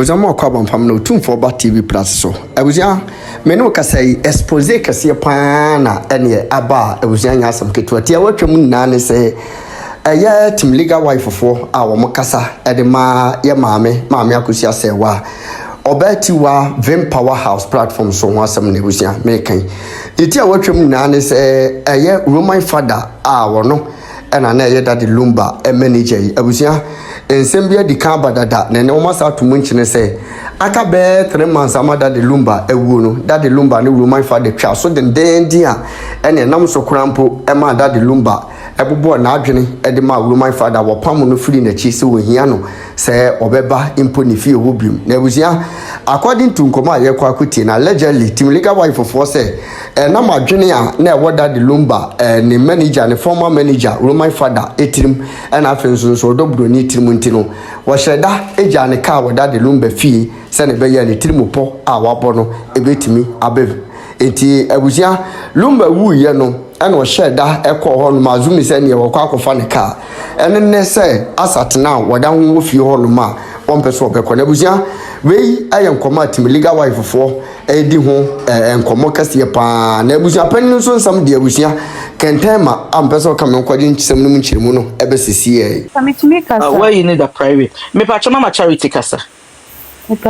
was a more carbon from no tune for TV plus so. I was young, Menu can say, Exp0se can see a pana, and ye, a bar, I was young as some kid to a tear what your moon say. A year Tim legal wife for our Mocassa, at the ma, ya mammy, Akosua Serwaa. Obetiwa Vim Powerhouse platform so once some negotiation making. It ya what your moon say, a year Roman father, our no, and an air that the Lumba, a manager, I was young. En sembia di kaba dada na no masa to munchine say aka be 3 months amada de Lumba ewu no that the Lumba no Roman fa de twa so den dia ene nam so krampo e ma that the Lumba ebobo na adwene e de ma Roman fa da wo pam no free na chi se wo hia no say obeba impo ni fie wo bium na ebusua according to nkoma ye kwa kuti na allegedly team legal wife for say na ma adwene a na e woda the Lumba ni manager ni former manager Roman father etirim na afenso so dobro ni etirim ntino wo sheda eja ne ka woda the Lumba fie se ne be ye ne etirim po a wabo no ebetimi abev enti ebusua Lumba wu ye no and was shared that echo on Mazumi send you a quack car. And then they say, as at now, what down with you on ma, one person of Econebuzia. We I am commating legal wife for a home and Comocas Yapan. Nebuzia Penison, some dear Wuzia can tell my person come according to some Chimuno, Exp0se. Where you need a private. Me Pachama charity casa. Good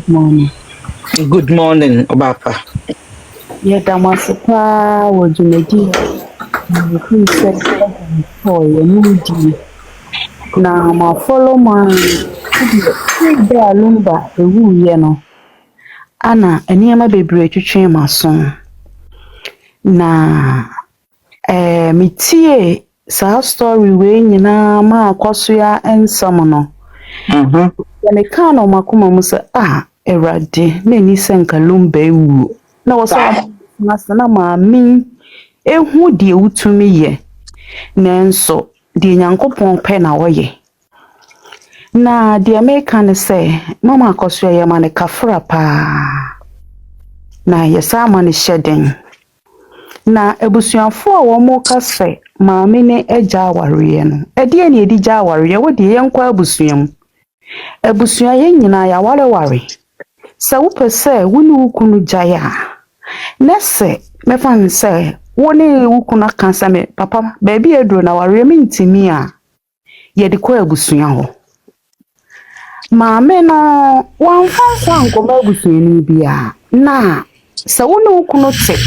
morning. Good morning, Obapa. Yeah, that was a power was in the deal. Now, my follow my Lumba, the woo, you know. Anna, and near my baby to train my son. Now, me tea, so story when you know, my Akosua and Samono. When a can of Makuma Musa, erade, many sank a Lumba woo. Na wasa na maami ehu de wutumi ye nanso de nyankopon pe na woye na de America ne say mama Akosua ye ma ne kafra pa na ye sama ne hyeden na ebusuafo a wo mo ka se maami ne eja aware no ede ne edi ja aware wo de ye nkwa abusuam ebusua ye nyina ya ware sa wo pese woni wukunu jaya nese me fan say woni wukuna kansa me papa baby edro na ware me ntimi a ye de ko abusua ho maame no wan fansa nkoma abusua ni bia na sa woni wukunu te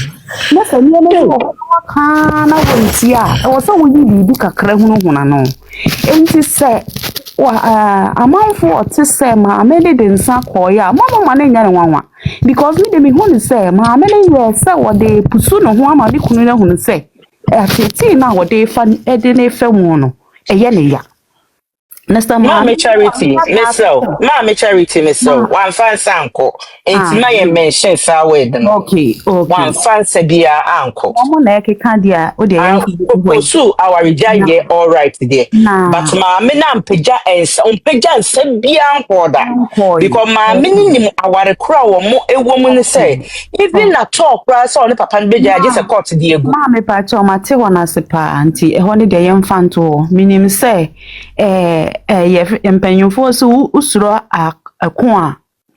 nese ni ne ko ka na wonti a e wo so woni bibi kakra hunu no enti say amanfo ote say maame de nsa koya mama na nya ne wanwa because me de me hu ni say maame ne ye say wo de pusu no ho ama de kunu na hu ni say afeti na wo de fa de ne fa mu no eye ne ya nesta Mama charity myself one fan sanko enti na ye mention sa word no okay one fan se bia anko omo na ekeka dia o de pursue our jaye all right there but maame na mpagya ensa nsa bia anko da because maame ni aware kura wo mo ewo mu ni say even na talk kura so ne papa nbeja je se court die egu maame pa cho mate wona sepa anti eho ne de ye mfanto minim say ye empanyufo so usuro ako a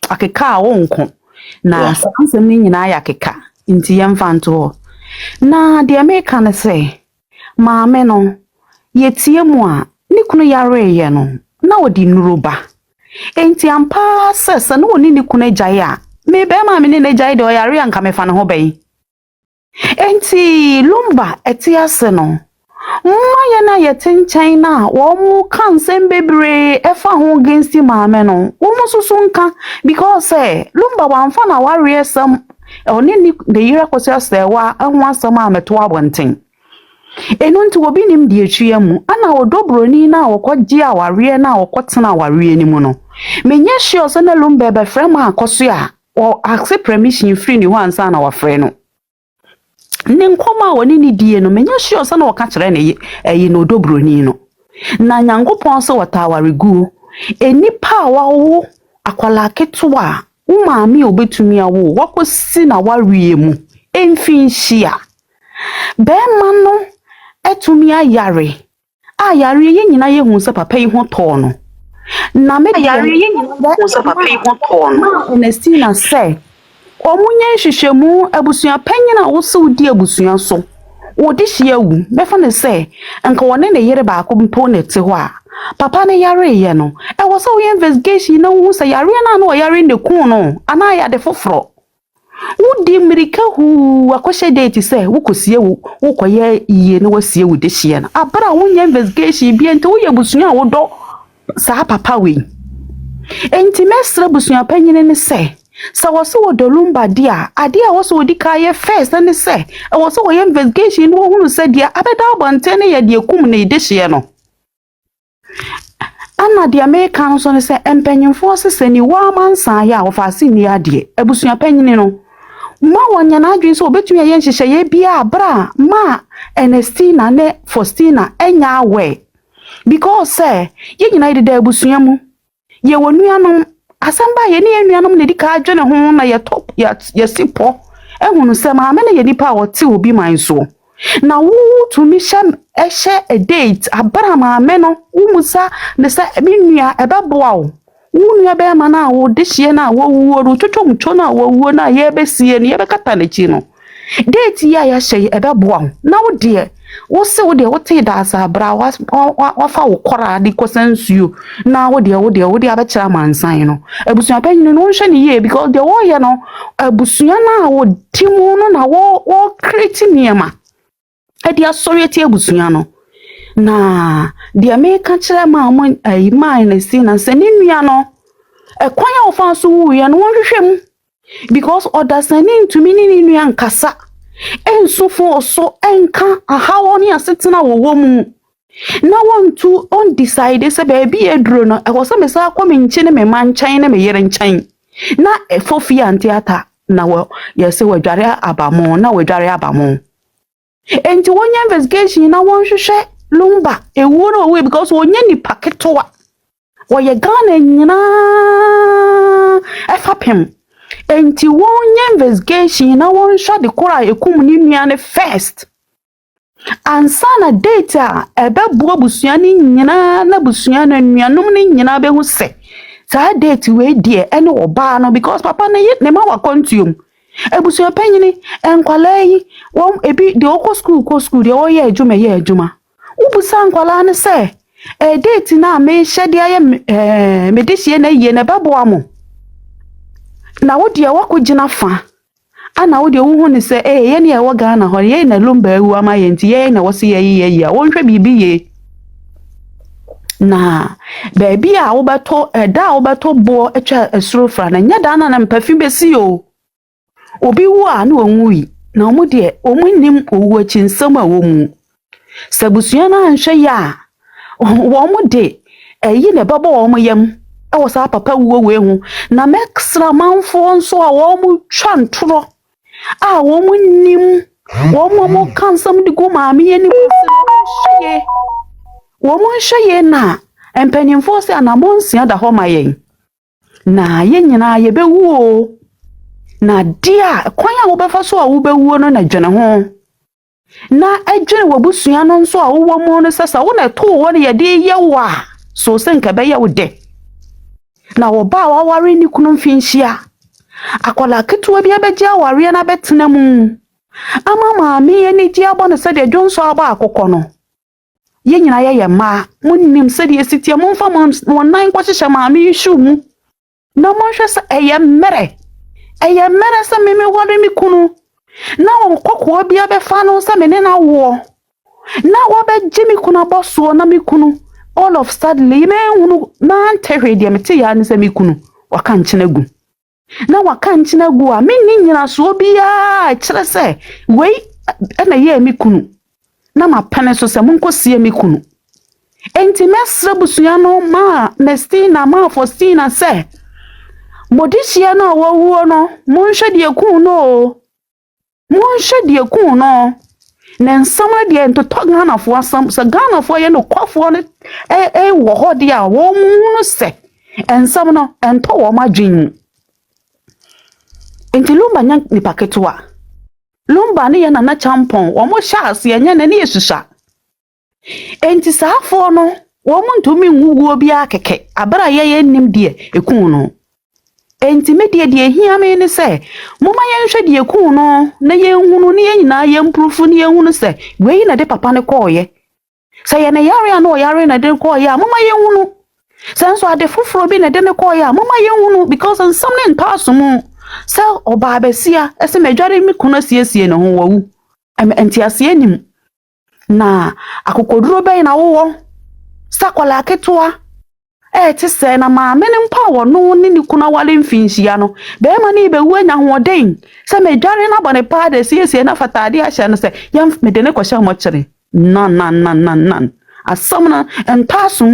akeka wonko na sansem ni nyina ya keka nti ye mfanto na de America ne say maame no yetie mu a ni kunu yare ye no na odi nuruba enti ampa sesa no ni kunu gyae a me be maame ni gyae de o yare anka me fa ne ho bai enti Lumba etiase no Maya na yetenchan na wo mu kan sembebre efa ho against maame no wo mu susu nka because Lumba wanfa na ware sam oni ni de yira Akosua Serwaa ho asam ameto abonten enu nti obi nim de atwia mu ana odobroni na wokogye aware na wokotena aware ni mu no menye sure so na Lumba be frem Akosua o accept permission free ni ho ansa na wafre no ne nkoma woni ni die no menya sure so na waka kire ne yi no dobroni no na nyankopon so watawaregu enipa wawo akwala ketewa wo maami obetumi awo wakosi na warie mu emfinhia be ma no etumi ayare ye nyina ye hu se papa yi ho to no na me yare ye nyina ko se papa yi hoto no Ernestina say omunye hwehwemu abusua panyina wo se odi abusua so wo de hye wu mefa ne say enka wone ne yere ba ko mpo ne te ho a papa ne yare ye no e wo se wo investigation na wo se yare na na wo yare ne ku no ana ya de foforo wudi mirika hu akɔhye date say wokosie wokoye iye ne wasie wo de hye na abra wo nya investigation bi ente wo ye busua wo do sa papa we enti mesra busua panyine ne say sa wose wo do Lumba dia ade a wose wodi kaye first ne say wose wo ye investigation wo hunu say dia abeda abonte ne ye de kum ne de hye no ana de America no so ne say empanyimfo se ni wa mansan ya wo fa se ni ade abusua panyine no ma wonya na adwin so obetumi ye nhyehyɛ ye bia abra ma Ernestina ne Faustina enya awe because say ye nyina ide da abusua mu ye wonuanom asamba ye ne enuanom ne dika adwene ho na ye top ye sipo ehunu se ma me ne ye nipa wote obi man so na wo to mi hye a date abra ma me no wo musa ne se menua ebeboa wo nua be ma na wo de hye na wo wuo ru twotwomtwo na wo wuo na ye besie ne ye bekata na chi no date ya hye ebeboa na wo de wo se wo de wo te da asa bra wa fa wo kora de kosansuo na wo de abekira mansan no abusua panyin no hwe ne ye because de wo ye no abusua na wo timu no na wo create niema e de asoriete abusua no na de America kire ma mo ma na si na se ne nua no ekwan ya ofa so wu ye no hwehwem because odasani ntumi ni nua nkasa ensufo so enka ahawo ni asetena wo mu na wontu on decide se baby edro no e wo se me sa kwame nchi ne me manchan ne me yere nchan na efofi antiata na wo yese wadware abamo na wadware abamo enti wonya investigation na won hwehwe Lumba ewu no we because wonya ni paketoa wo ye Ghana nyina efapem enti wonya investigation na won hwa de kora ekum ni nua ne first ansa na data ebebu abusua ni nyina na busua na nuanom ni nyina be hu se sa date we die ene oba no because papa ne ma wa kontuom abusua panyini enkwala yi won ebi de okọ school de o ye adwuma ubusa nkwala ne se date na me hyede aye me de hie na yie na beboa mo na wo de wakogina fa ana wo de wo hu ne se ye ne wo Ghana ho ye na Lumba ewu ama ye nti ye na wo se ye ya wo nhwe bibi ye na baby a wo beto da wo beto bo etwa asuro fra na nya da na mpafin besi o obi wu a na onwui na omu de omunnim owu achinsam a wo mu sabusua na nhwe ya wo mu de yi ne babo wo mu yam wo sa papa wuo we hu na mexra manfo nso a wo mu twantoro a wo mu nim wo mu kansam de go maame ye ni hye wo mu hye na empanimfo se anamonsia da ho mayen na ye nyina ye bewuo na dia kwan a wo befa so a wo bewuo no na dwene ho na adwene wabusua no nso a wo mu no sesa wo na to wo ne ye de ye wa so se nka be ye wo de na wo ba wa ware ni kunu mfinhia akola ketuwa bia beje aware na betena mu ama maame ye ni dia bo no se de dwonso aba akokọ no ye nyina ye ma munnim se de sitia momfa wonan kwahye maame yishu mu na monhwe se eye mere se meme ware mi kunu na wo kokọ bia befa no se me ne na wo na wo beje mi kunu aboso na mi kunu all of suddenly me hunu na nterwe de mete ya ne se mi kunu waka nchenagu na waka nchenagu a me ni nyina so bia kire se wei na ye mi kunu na ma pane so se monkosie mi kunu enti mesra busua no ma Ernestina ma Faustina se modihia na wawuo no monhwe de ku no na nsama de entoto Ghana fo asam se Ghana fo ye no kwafo no wo ho de a wo mu se ensam no ento wo madwin enti Lumba nya ni paketoa Lumba ne ye na champon wo mo sha ase nya na ne yesusa enti saafo no wo ntumi nwuwo bia keke abra ye nim de ekun no enti me de hia me ne se moma ye nhwe de ekun no na ye hunu ne ye nyina ye improve ne ye hunu se wei na de papa ne koye se ye ne yare ana yare na de koye moma ye hunu senso ade foforo bi na de ne koye moma ye hunu because nsam ne ntasomu se oba besia ese medware mi kuna siesie ne ho wawu enti ase nim na akokoduro bɛn na wowɔ sakwala ketewa te sɛ na maame ne mpa wɔ no ne kuna wale mfinhyia no bɛrima ne bɛwu anya hoɔden sɛ medware na bɔne paa de siesie na fataade ahyɛ no sɛ yɛm mede ne kɔhyɛ mmɔkyere nan asɛm na ntaaso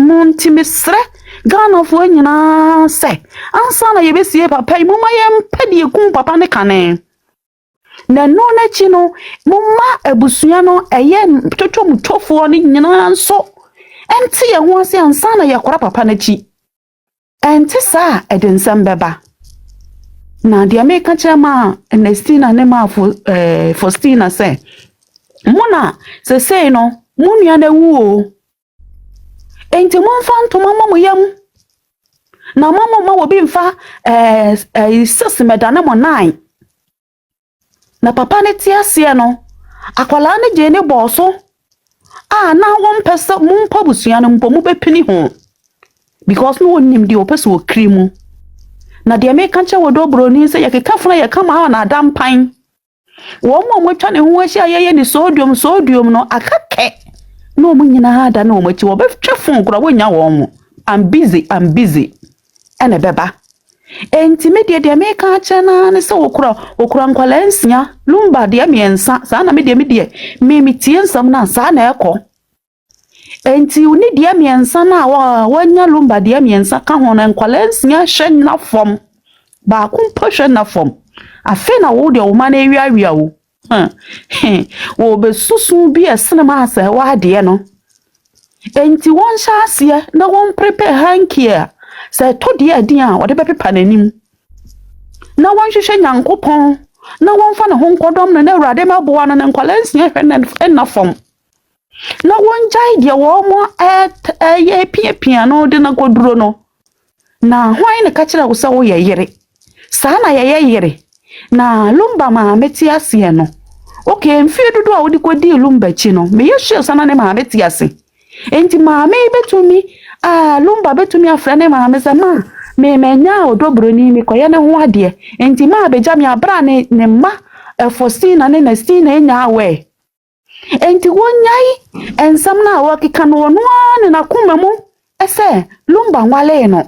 mu nti mesrɛ Ghanafoɔ nyinaa sɛ ansa na yɛbɛsie papa yi moma yɛmpɛ de ekum papa ne kane na no na chi no mumma abusua no twotwom tofo no nyina nso ente ye ho ase ansa na yakora papa na chi ente saa edensem beba na de America chema Ernestina ne ma Faustina se muna se sei no munua na wu o ente monfa ntoma mamo yam na mamo ma wo bi mfa 6 medane mo 9 na papa ne tiasie no akwala ne je ne boso na won pese mu mpa busua no mpo mu bepini ho because no wonim de opese wo krimu na de me kanche wodo broni se yakeka funa yakama na adampan wo mo twa ne ho ahia ye ne sodium no akake no mu nyina ada na o machi wo betwa fon kura wonya wo mo I'm busy ene beba enti me de me ka chana ne se wokura nkwala nsia Lumba de miensa sa na me de me tie nsam na sa na ekọ enti uni de miensa na wanya Lumba de miensa ka ho na nkwala nsia hwe na fom ba kumpo hwe na fom afi na wo de wo ma na ewia wo wo be susu bi esene ma asa wa de no enti won sha ase na won prepare hankia se to de adin a wo de be pepa nanim na won hwehwe nyankopon na won fa na ho nkodom na awurade maboa na nkwala nsia hwe na fom na won jai de wo mo ye pia no de na goduro no na hwan ne ka kire wo se wo ye yere sa na ye yere na Lumba ma meti ase no okay mfie dodo a wo de kodi Lumba chi no me ye hwe sana ne ma meti ase enti ma me betumi Lumba betumi afra ne ma me se ma me menya odobroni mi koye ne ho ade enti ma beja mi abra ne ma Exp0se na ne Ernestina enya awe enti wonyai ensam na wakika no no ne na kuma mu ese Lumba nwale no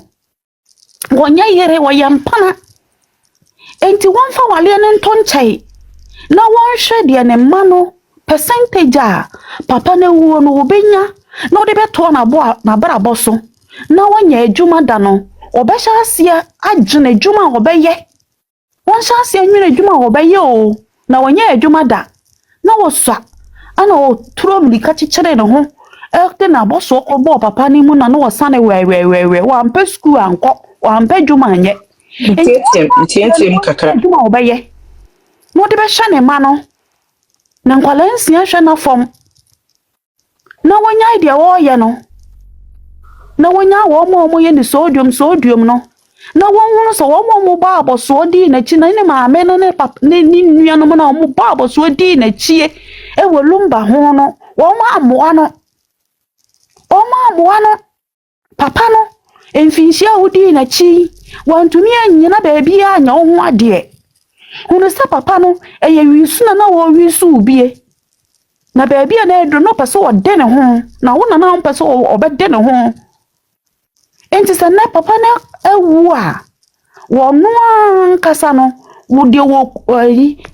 wonyai yere woyampana enti wonfa wale ne ntonchai na wonhwe de ne ma no percentage a papa na wuo no obenya na ode beto na bo na bra boso na wonya adwuma da no obehya asia agene adwuma obeye wonhya asia nwene adwuma obeye o na wonya adwuma da na wosua ana o turo mlika chichire ne ho ekte na boso obo papa ni mu na no wosane we wa ampe school anko wa ampe adwuma anye ntiem kakra adwuma obeye no ode behya ne ma no na nkwala nsia hwe na fom na wonya ide wo ye no na wonya wo mo ye ni sodium no na wonhunu so wo mo ba aboso di na chi na ne maame no ne pap ne nua no na mo ba aboso di na chie e wo Lumba ho no wo ma amoa no papa no emfinhia wo di na chi wantumi anyina ba bia anya wo ho ade hunu sa papa no eye wisu na wo wisu bie na ba bia na edo no pese wo de ne ho na wo na pese obede ne ho enti sa na papa na ewu a wo no ankasa no wo de wo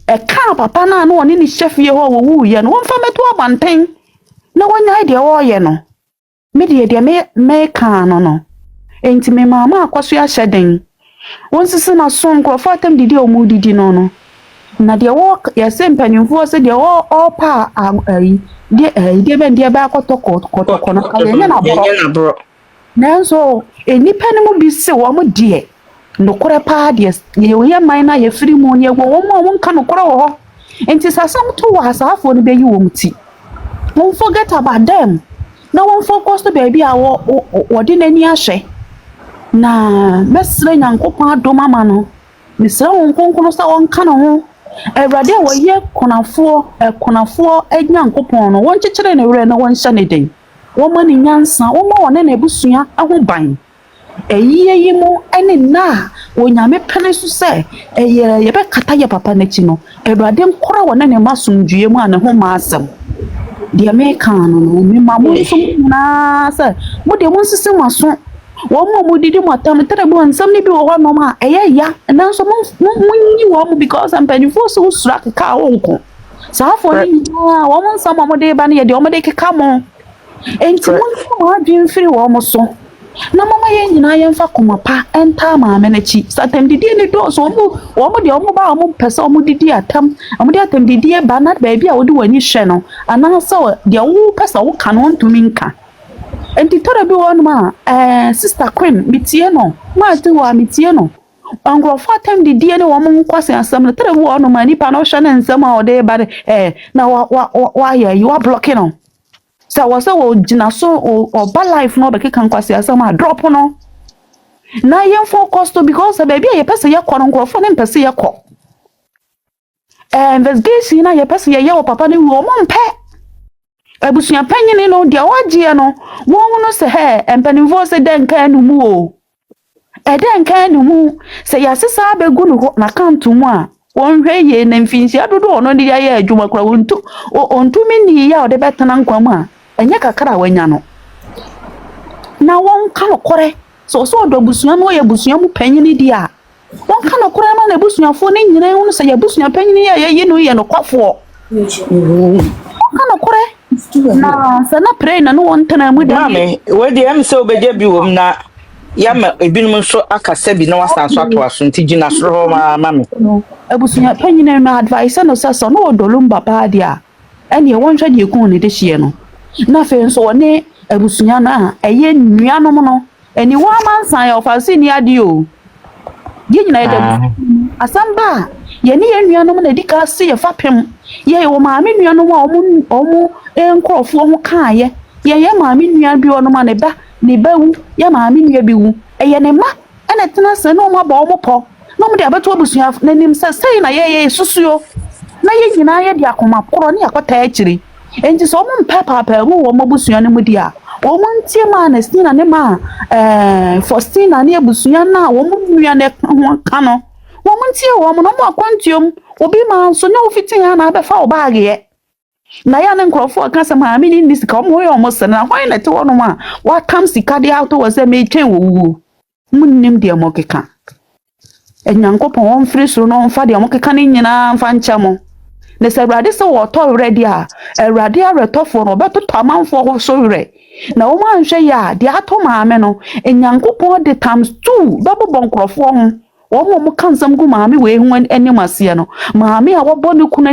ka papa na no ni chefie ho wo wu ye no wo mfa meto abanten na wonya ide wo ye no me de me ka no enti me mama Akosua hyeden wonsisi na so nkrofo atam didi o mu didi no na de wo ye se mpanyimfo se de wo opa de ben de ba kotoko na kale na bro nanso enipa ne mu bi se wo mo de nokore pa de ye wo ye man na ye firi mu ne wo mo nka nokore wo enti sasam to wa asafo ne be yi wo mti won forget about them na won focus to baby a wo de nani ahwe na mesre nyankopon adoma ma no mesre won konkono sa won ka no ho Ewurade wo ye konafo nyankopon no won kyekere ne wure na won hye ne den won ma ne nyansa won ma won na ebusua aho ban eyiye yi mo ene na wonyame pene so se ye be kata ye papa na chi no Ewurade nkora won na ne masomdue mu ane ho ma asem de me kan no mi ma mo so na se mo de mo nsese maso wọ́n mú didi mọ̀ tán tẹ́lẹ̀ bí wọ́n nsẹ́m níbi wọ́n nọ ma ẹ̀yẹ́ ya ẹ̀nà nso mo nyi wọ́n mu because mpanyinfoɔ so sura keka wọ́n nko saa afọ ni nyinaa wọ́n nsɛm a wɔde ba no yɛ deɛ wɔde keka mo enti mo nso mo adwene firi wɔn so na mama yɛn nyinaa yɛmfa kɔma pa ɛnta maame n'akyi satam didi ne dɔɔso wɔn deɛ wɔn ba wɔn pɛ sɛ wɔn didi atam wɔn de atam didi ba na baabi a wɔde wɔn ani hwɛ no anaasɛ deɛ wɔn pɛ sɛ wɔn ka no wɔn ntumi nka. Enti tora bi won ma sister Queen mitie no ma te wa mitie no angrofo atam de die ne wo mon kwase asam no tora bi won ma nipa no hwe ne nsam a ode ba na wa ya you are blocking no so wo se wo gina so o ba life no be kan kwase asam a drop no na yen focus to because baby ye pese ye kɔ no ngrofo ne pese ye kɔ investigation na ye pese ye wo papa ne wo mo mpe Ebusua panyini no dia wagie no won no se he empanimfo se denka anumu o denka anumu se yasesa abegu no na account mu a won hwe ye na mfinsi adodo no de ya adwuma kra ontu mini ya ode betena nkwam a enye kakra wanya no na won ka no kore so do busua no ye busua mu panyini dia won ka no kore na busuafo ne nyina hu se ye busua panyini ya ye no ye no kwafo ka no kore na sana pray na no won tana mu da mame we de am se obeje bi wom na ya ma ebinum so akasa bi na wasanso ato nti gina soro ma mame abusunya panyina na advice no so no do Lumba pa dia ene won hwa de ku ne de hye no na fe nso woni abusunya na eye nuanom no eni wa mansan ya ofase ni ade o ye nyina de asamba ye ne ye nuanom na dika se ye fapem ye wo maame nuanom a omu enkrofo ho kaaye ye maame nua bi ono ma ne ba wu ye maame nua bi wu eye ne ma ene tena se no ma ba omo po no mo de abeto abusua nanim se sei na ye susuo na ye nyina ye de akoma koro ne akota akiri enti so mo mpapa mu wo mo busua ne mu dia wo mo ntie ma na sina ne ma Faustina ne abusua na wo mo nua ne ho ka no wo mo ntie wo mo no mo akwantiom obi ma so ne ofitin ya na abefa wo baage ye na ya ne nkrofo aka se ma amini ni sika mo yo mo se na hwan na te wono ma wa kam sika de auto wo se me twen wo wu munnim de mo keka enyankopon won firi soro no mfa de mo keka ne nyina mfa ncha mo ne se Awurade se wo to ready a Awurade aretofo no beto tamanfo ho so re na wo ma nhwe ya de ato maame no enyankopon de times 2 babo bonkrofo ho wo mo kansam gu maame we hu anim ase no maame a wo bɔ ne kuna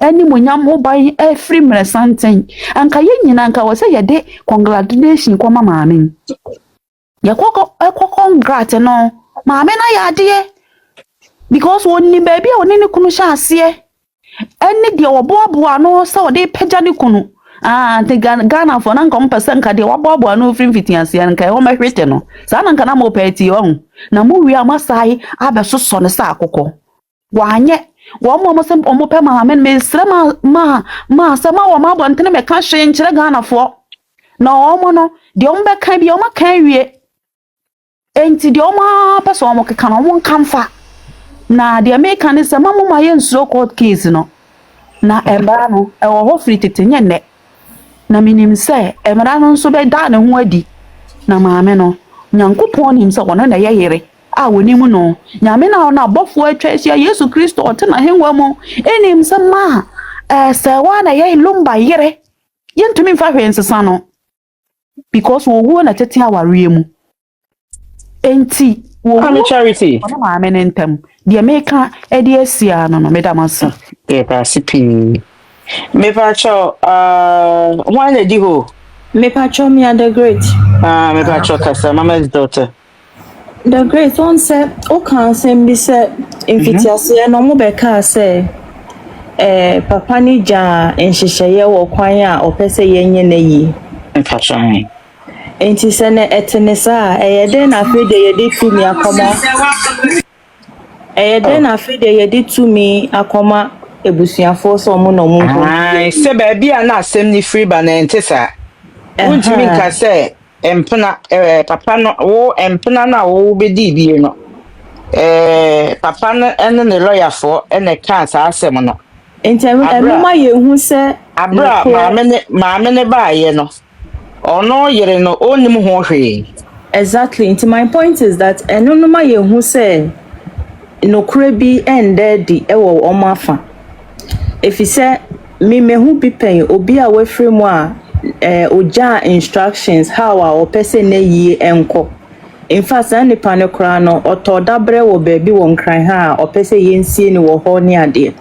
anim onyam ho ban afri mre santen anka ye nyina anka wo se ye de congratulation ko maame ye ko congrat no maame na ya de because woni baby a woni ne kunu sha ase eni de wo boaboa no se wo de pagya ne kunu te Ghana for nan kom percent ka de wo boaboa no free fitianse anka wo mahwete no sa nan kana mo peti on na mu wi amasai abesoso ne sa akokɔ wanye wo mo sem o mo pe maame me sre ma sama wo ma bontene me ka hwe nkyere Ghana fo na wo mo no de o mbe kan bi o ma kan wie enti de o ma peso o mo keka no mo nkamfa na de American ne sama mo ma ye nsuro court case no na embara no e wo ho free tete nye ne na minim se embara no nso be da ne ho adi na maame no nyankopon nim se wono na ye yere a wonim no nyame na ona abofo atwa asia Yesu Kristo ote na henwa mu enim se ma Serwaa na ye Lumba yere yentumi mfa hwensesa no because wo na tete aware mu enti wo charity ona maame ne ntam de meka e de asia no medamasa e ba sipi me pa cho one lady ho me pa cho me the great me pa cho kasa mama's daughter the great one say o kan say bi say infitiase no mo be ka say papa ni ja enhyehyeye wo kwan a opese yenye na yi Mpatron. Enti se ne etene saa den na fe de ye de tumi akoma. Den na fe de ye de tumi akoma ebusuafo so mo no mo nko. Ai, se ba bia na asem ni free ba na ntesa. Untimi nka se empena papa no wo empena na wo bedi bie no. Papa no ene ne lawyer for ene ka sa asem no. Enti emuma ye hu se abra maame ne ba ye no. Ono yere no onim ho hwe. Exactly. Enti my point is that enunuma ye hu se no kure bi ende di ewo omafa. If you say me mehu bi pen obi a we free mu a oja instructions how a person na yi enko. In fact na nipa ne kra no otodabre wo baabi wo nkran ha a opese yensie ni wo ho ne ade.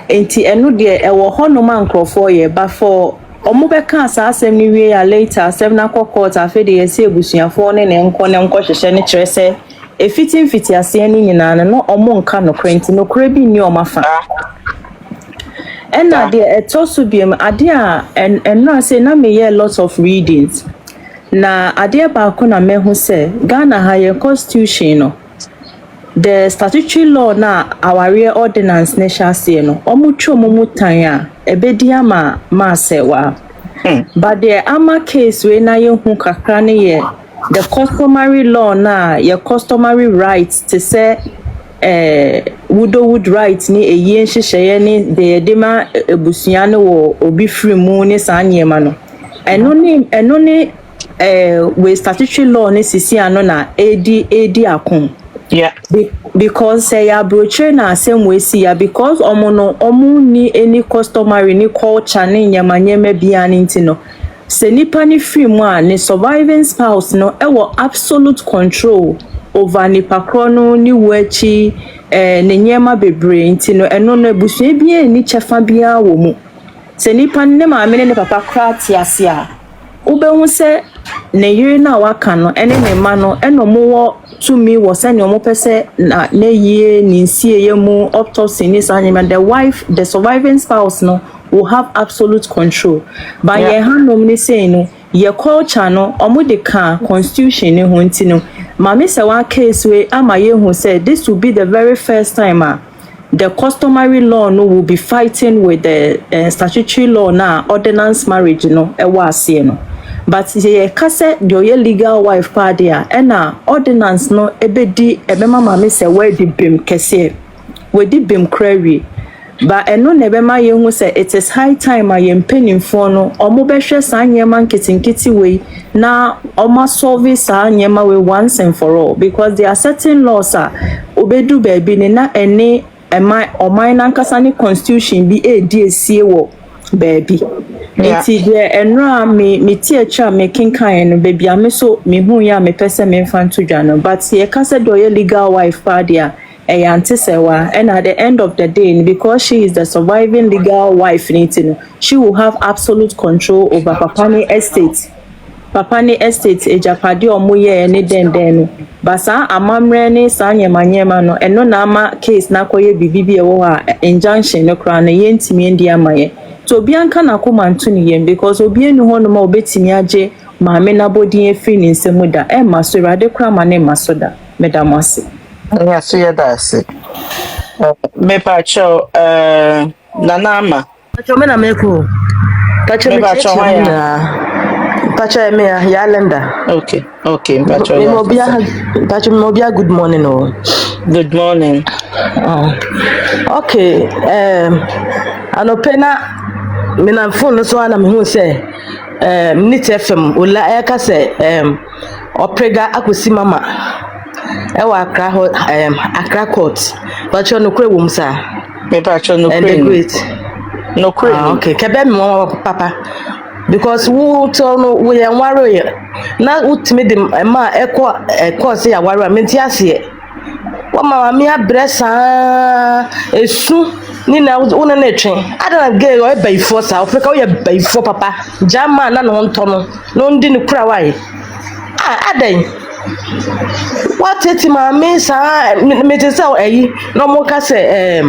Enti enu de ewo ho no man krofo ye ba for omo be kan sa asem ni wie ya later asem na court afi de yesi ebusuafo ne nko hwehwe ne kire se efiti ase ni nyina no omo nka no krenti no kure bi ni omafa. And na de etoso biem ade a enna say na me hear lots of readings. Na ade ba ko na mehu se Ghana higher constitution no the statutory law na our ordinance ne shase no omutwo mutan a ebedi ama ma Serwaa. But the ama case we na ye hu kakra ne ye the customary law na your customary rights to say would right ni eyi nhyehyeye ni de dema ebusua ne wo obi free mu ne sanyema no eno ni we statutory law ni sisi ano na edi akon. Yeah. Because say ya broche na same way see ya because omu ni any customary ni culture ni nyamanyeme bia ni ntino se nipa ni free mu a ni surviving spouse no ewo absolute control over nipa krono ni wachi ne nyema bebre ntino eno no ebusua bia ni chefa bia wo mu se nipa ne maame ne papa kra tiase a ubehu se ne yiri na waka no ene ne ma no eno mo to me was any omo pese na ye ni nsie ye mu autopsy ni sanyema the surviving spouse no will have absolute control by ye hanom ni say no ye culture no omo de ka constitution ni ho ntino mama say one case we ama ye hu say this will be the very first time the customary law no will be fighting with the statutory law na ordinance marriage no e wa ase no. But ye kase your legal wife party and ordinance no ebedi ebema mama say where di bim kese we di bim query but eno nebema ye hu say it is high time a ye mpanimfo no omo behwe sa anyema nkitinkiti we na omo solve sa anyema we once and for all because there are certain laws obedu baby ni na ene oman na nkasa ni constitution bi edi esie wo baby. Eti de enra me tie cha me kinkan no baby ame so me hu ya me pese me mfanto dwa no but ye kase do ye legal wife party a ante Serwaa and at the end of the day because she is the surviving legal wife she will have absolute control over papani estate ejapade omo ye ne den no basa amamre ne sanyemanyema no eno na ama case na koye bibibi e wo ha injunction no kra na ye ntimi ndi amaye so bianka na komantu ni yem because obi enu ho no ma obetimi age maame na bodin efi ni nsemuda e maso rade kra ma ne masoda medamase ya so ya dase me pa cho nanama pacho me na meko pacho me pacho ya pacho me ya lenda okay pacho me mobia pacho me mobia good morning oh good morning okay anopena me na phone so ana me hu say minute fm ola eka say oprega akosi mama ewa akra ho akra court but you no kure wom sa me pacho no kure okay kebe me mama papa because who told no we yan waro na utime dem ma eko say ya waro menti ase wa mama mi abresa esu ni na una na twen adana gay o be ifo sa ofrika o ye be ifo papa jama na no nto no ndi ni kura wai adan what it mama sa me te say eyi no mo ka say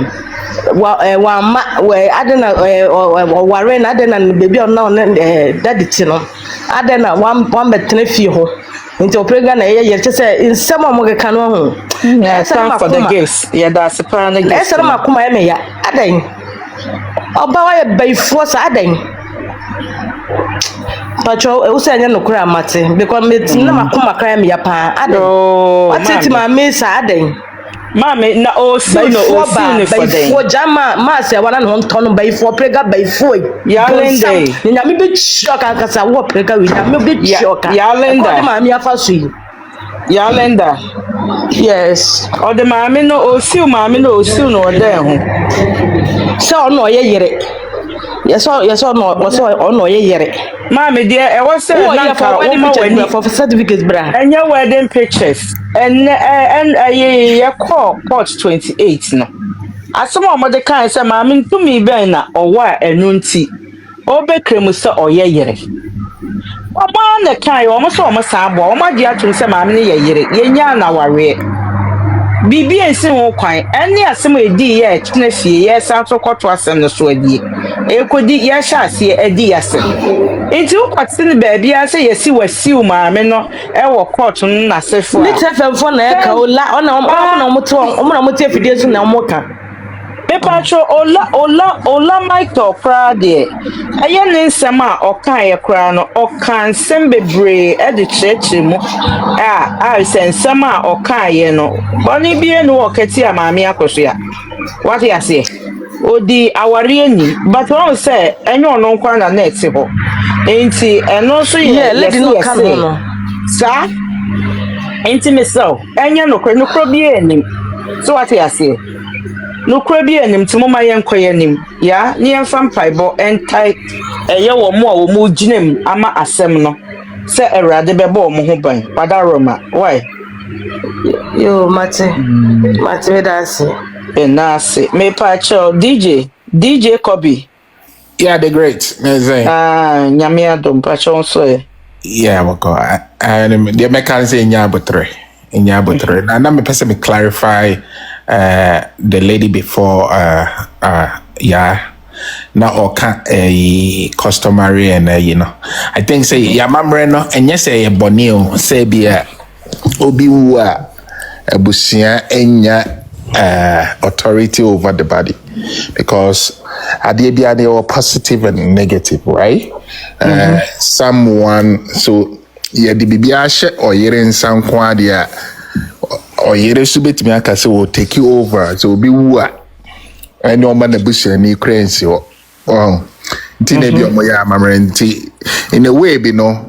wa ma we adena ware na adena baby on na daddy ti no adena wan betena fie ho nti oprega na ye say nsem amogeka no ho time for the gifts yeah that's part the gifts esa makoma ya me ya adan oba wa ye baifo sa adan pacho e usa nya no kura mate because me na makoma kran me ya pa adan wateti ma me sa adan Mama, na osi no for them. For jama, mas ya wana no tono by for prega by for. Yalende. Nya me be shoka kasa wo prega wi nya me be shoka. Yalenda. Ko ma mi afa so yi. Yalenda. Yes. O de mama no osi no de ho. So no ye yere. Yes no ye yere. Mama dear, e was say nanka o ma wani for certificates bra. Enya wedding pictures. And ye call court 28 no. Asoma mo de kan say mama ntumi ben na owa enu nti. Obekremu say oye yere. Oba na kan o mo so o mo sa abo o ma di atum say mama ne ye yere. Ye nya na ware. Bibi ensin wo kwan. Ene asem edi ye tena fie ye sa to kwoto asem no so adi. Ekodi ye sha ase adi asem. Enti ukwati ne baabi ase yesi wasiu maame no e wo court na sefo. Ni tefemfo na e ka ola ona na moto afidie so na moka. Me patro ola Michael Prade. Aye ne nsem a okan ye kra no okan nsem bebre e de cheche mu. Nsem a okan ye no. Boni bie no okati a maame Akosua. What you say? Odi aware ni but one say enyo no nkwa na net ho. Enti eno so ye lady no kan no. Sa enti me so enyo no kro bi enim. So what you say? No krabi enim timo ma yenkoye nim ya ni emfa mpaibo entai eye wo mo a wo mu ginem ama asem no se erade bebo wo ho ban pada roma why yo mate me dance enase me pa cho DJ Kobe yeah the great amazing nyame adom pa cho so yeah wako and the mekan say nyabotre na me pese me clarify the lady before yeah na oka customary and you know I think say ya mamre no enye say e boni o say bia obi wu a abusia enya authority over the body because ade bia they were positive and negative right someone so yeah the bibia she oyere nsanko ade a oyere subetimi aka say will take you over so be wu a any woman na busia ni crazy nti na bi omo ya amamre nti in a way bi no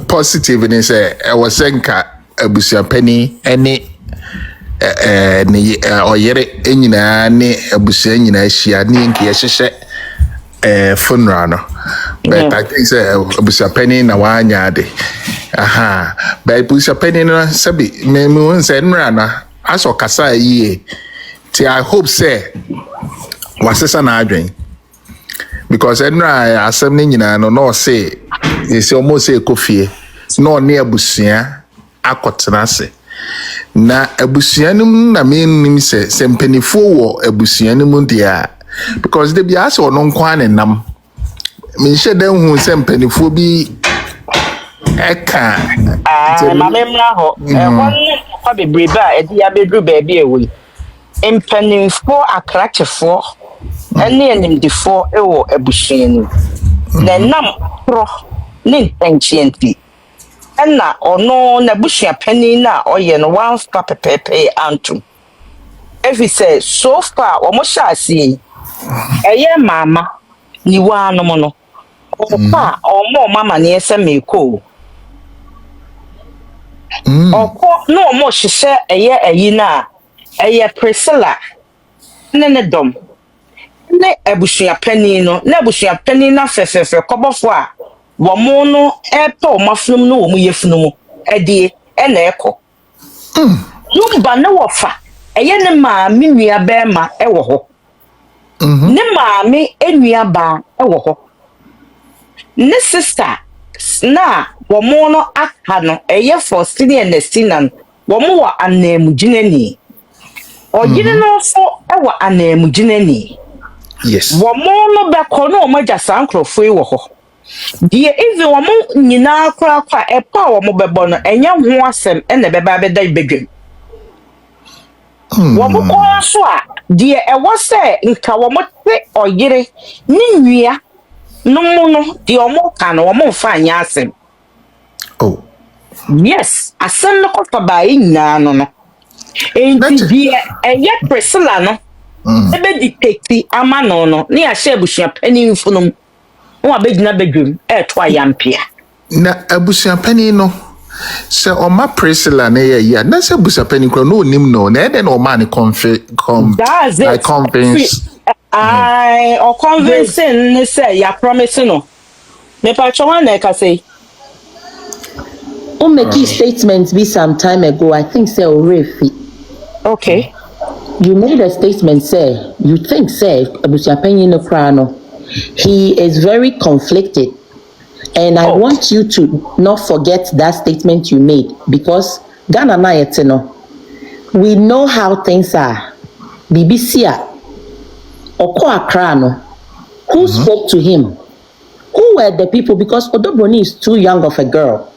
positive ni say e was senka abusia pani any ni oyere enyina ni abusia enyina ahia ni nke ye hyehyɛ funeral no but I think say abusia pani na wanya de but abusia pani no sabi me won say nra na aso kasa yi ti I hope say wasesa na adwen because nra asem ni nyina no say is almost say kofie no ne abusia akotena se na abusia num na me nim say sempanifo wo abusia num dia because they be ask ono nkwa ne nam me hye dan hu sempanifo bi eka mama mra ho won kwa bebrebe a edi ya bedru baabi ewe empanifo akrachefo ene enimdifo ewo abusia ni na nam pro ne ntanchienti na ono na busia pani na oye no one star pepepe antum if he says so far omo sha asi eye mama ni wa no mo no opa omo mama ne ese meko okọ no omo hyehyɛ eye eyi na eye Priscilla ne dom ne abusia pani no na abusia pani na fefefe kobofo a womo no eto mafunum no womo yefunum edie na eko Lumba na wofa eye ne maami nua bema ewo ho ne maami enua ba ewo ho ne sister na womo no aka no eye for senior na sinan womo wa anamugine ni ogine no so ewa anamujinani. Yes. Womo no beko no omo gya sankrofo yi wo ho. Die even womo nyina akra epa womo bebo no enya ho asem ene beba beda bedwam. Womo ko so a die ewo se nka womo te oyire ni nwia no mu no die womo ka no womo fa anya asem. Oh. Yes, asem no kofa ba yi nyina no. Enti die eye Priscilla no. Ebe dictate ama no ne ya hye abusua pani mfunum. Wo abegina bedwam to ayampia. Na abusua pani no se oma Priscilla na ya na se abusua pani kro no onim no na ede na oma ne like convince. I or convincing ne say ya promise no. Me pa chwa na ka say. O make statements be some time ago. I think say Orefi. Okay. You made a statement, say, you think, say, Abusiapenyi no Prano. He is very conflicted. And I want you to not forget that statement you made because Ghana na yetino. We know how things are. BBC Oko Akrano. Who spoke to him? Who were the people? Because Odobroni is too young of a girl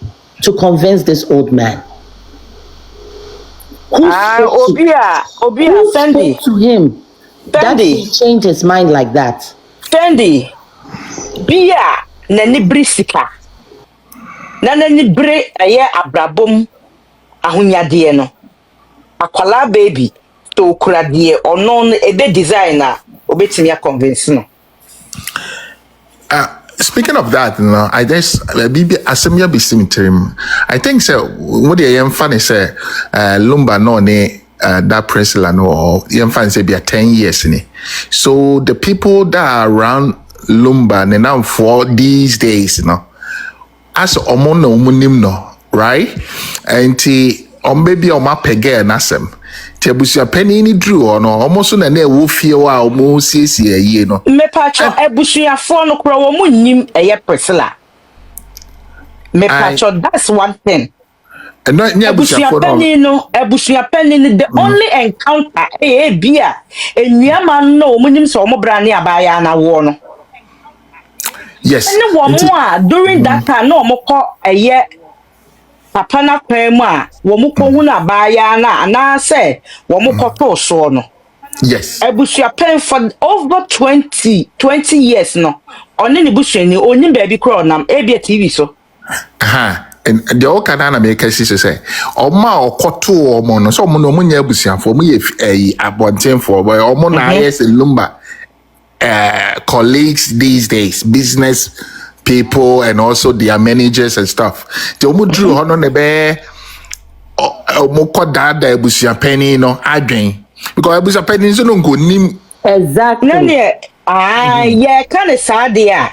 to convince this old man. Who spoke Fendi to him that he changed his mind like that? Fendi Bia nani brisika nani bre aye abrabom ahunyade no akwala baby to kuradie ono ebe designer obetimi convince no. Speaking of that, I just Bibi Asemia Bisimitrim. I think so. What the young fan is Lumba no ne that Priscilla no or young fan say be 10 years in it. So the people that are around Lumba and now for these days, as omon no munim no, right? And maybe on my pege nasem. Tebusia penny ni drew or no almost na na wo fie wa almost ye no me pa cho ebusia fo no kro wo munnim eye Priscilla me pa cho that's one thing no nya ebusia fo no ebusia penny ni the only encounter bia enuama no munnim so mo bra ne abaya na wo no yes any woman during that time no mo ko eye papa na kwemu a wo mu ko hu na baaya na na say wo mu ko to so no. Yes, Ebusua pen for over 20 years no oni ni busua ni oni baby kro nam ebia TV so and the old canana make say oma okoto omo no so omo no munya abusuafo omo ye abontenfo boy omo na yes Lumba colleagues these days, business people and also their managers and stuff. The omo drew hono nebe omo kodada ebusia penny no adwen because ebusia penny so no go nim exactly. Nani yeah kind of sad there.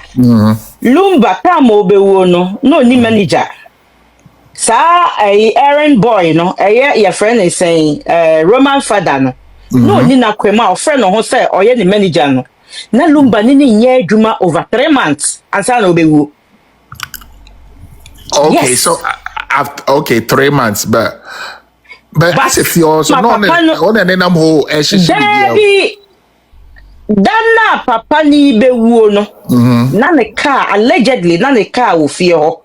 Lumba come obewo no ni manager. Sa errand boy no your friend is saying Roman father no ni na kwema friend no say oye ni manager no. Na Lumba ni nye adwuma over 3 months ansa na obewo. Okay, yes. so after 3 months, but as if you also on an whole Dana papa ni bewu no. Na ne car allegedly na ne car wo fie ho.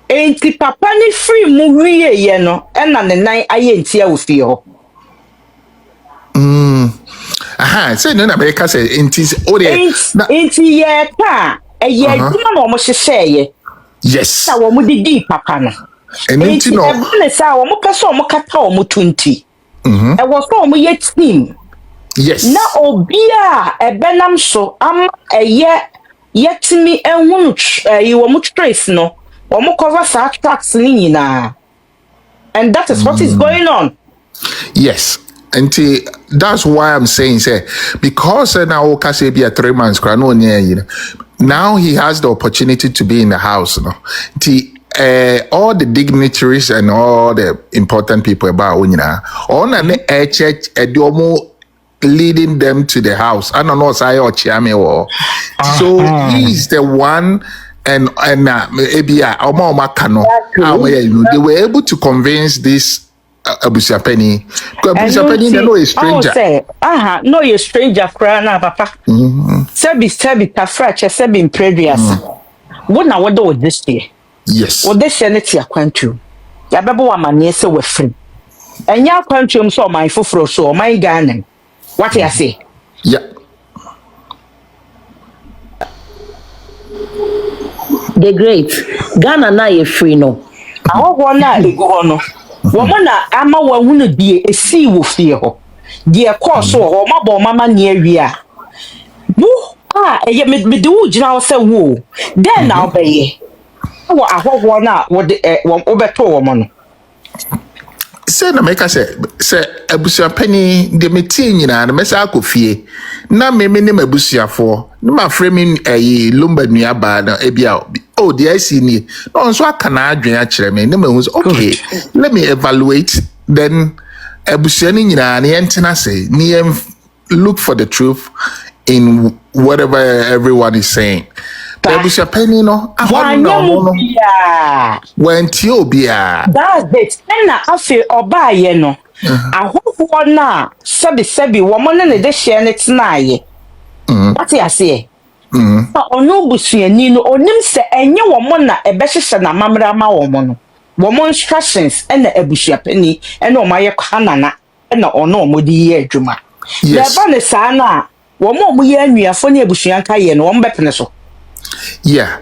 Enti papa ni free mu wiye ye no e na ne nan aye ntia wo fie ho. Say no na America say enti ye ka ye duma no mo hyehyɛ ye. Yes. Sa wo mo didi papa no. Enti no. E bele sa wo mo pese wo mo kata wo mo 20. E wo so wo mo ye team. Yes. Na obia ebenam so am yetimi ehunu wo mo trace no wo mo cover sa tracks ni nyina. And that is what is going on. Yes. And that's why I'm saying, say, because now Okase be 3 months, now he has the opportunity to be in the house. All the dignitaries and all the important people about all the church leading them to the house. I don't know, so he's the one. And they were able to convince this abusia penny. Abusia penny no a stranger. Say, no you stranger na papa. Sebi tafra sebi in previous. What na what do this year? Yes. What this year net ya kwantu. Ya bebo wa mane se we free. Enya kwantu so my foforo so my Ghana. What you say? Yeah. The great Ghana na ye free no. Awo na ego no. Woman na ama wahunu die esi wo fie ho. Die course ho mabo mama ne awia. Bu eye me de wo gina wo se wo. Den na obeye. Wo ahogwo na wo de wo beto wo mo no. Say na make say abusia penny de meeting nyina na mesa akofie. Na me ne mabusiafo. Na ma framing Lumba nua ba na ebia oh the IC ni no so aka na adwen a kire me na mahu okay let me evaluate then abusia ni nyina na yentena say ni look for the truth in whatever everyone is saying. Abusia penny no ahonu no wenti obia that's it na afi obaye no ahofo na sebi wo mo ne de hye ne tenaye what you say ono busuani no onim se enye wo mo na ebehyehyɛ na mamra ma wo mo no wo mo instructions na abusua pani na o maye kanana na ono mo di ye adwuma na ba ne saa na wo mo ye anuafo na abusua nka ye no wo mbepene so. Yeah,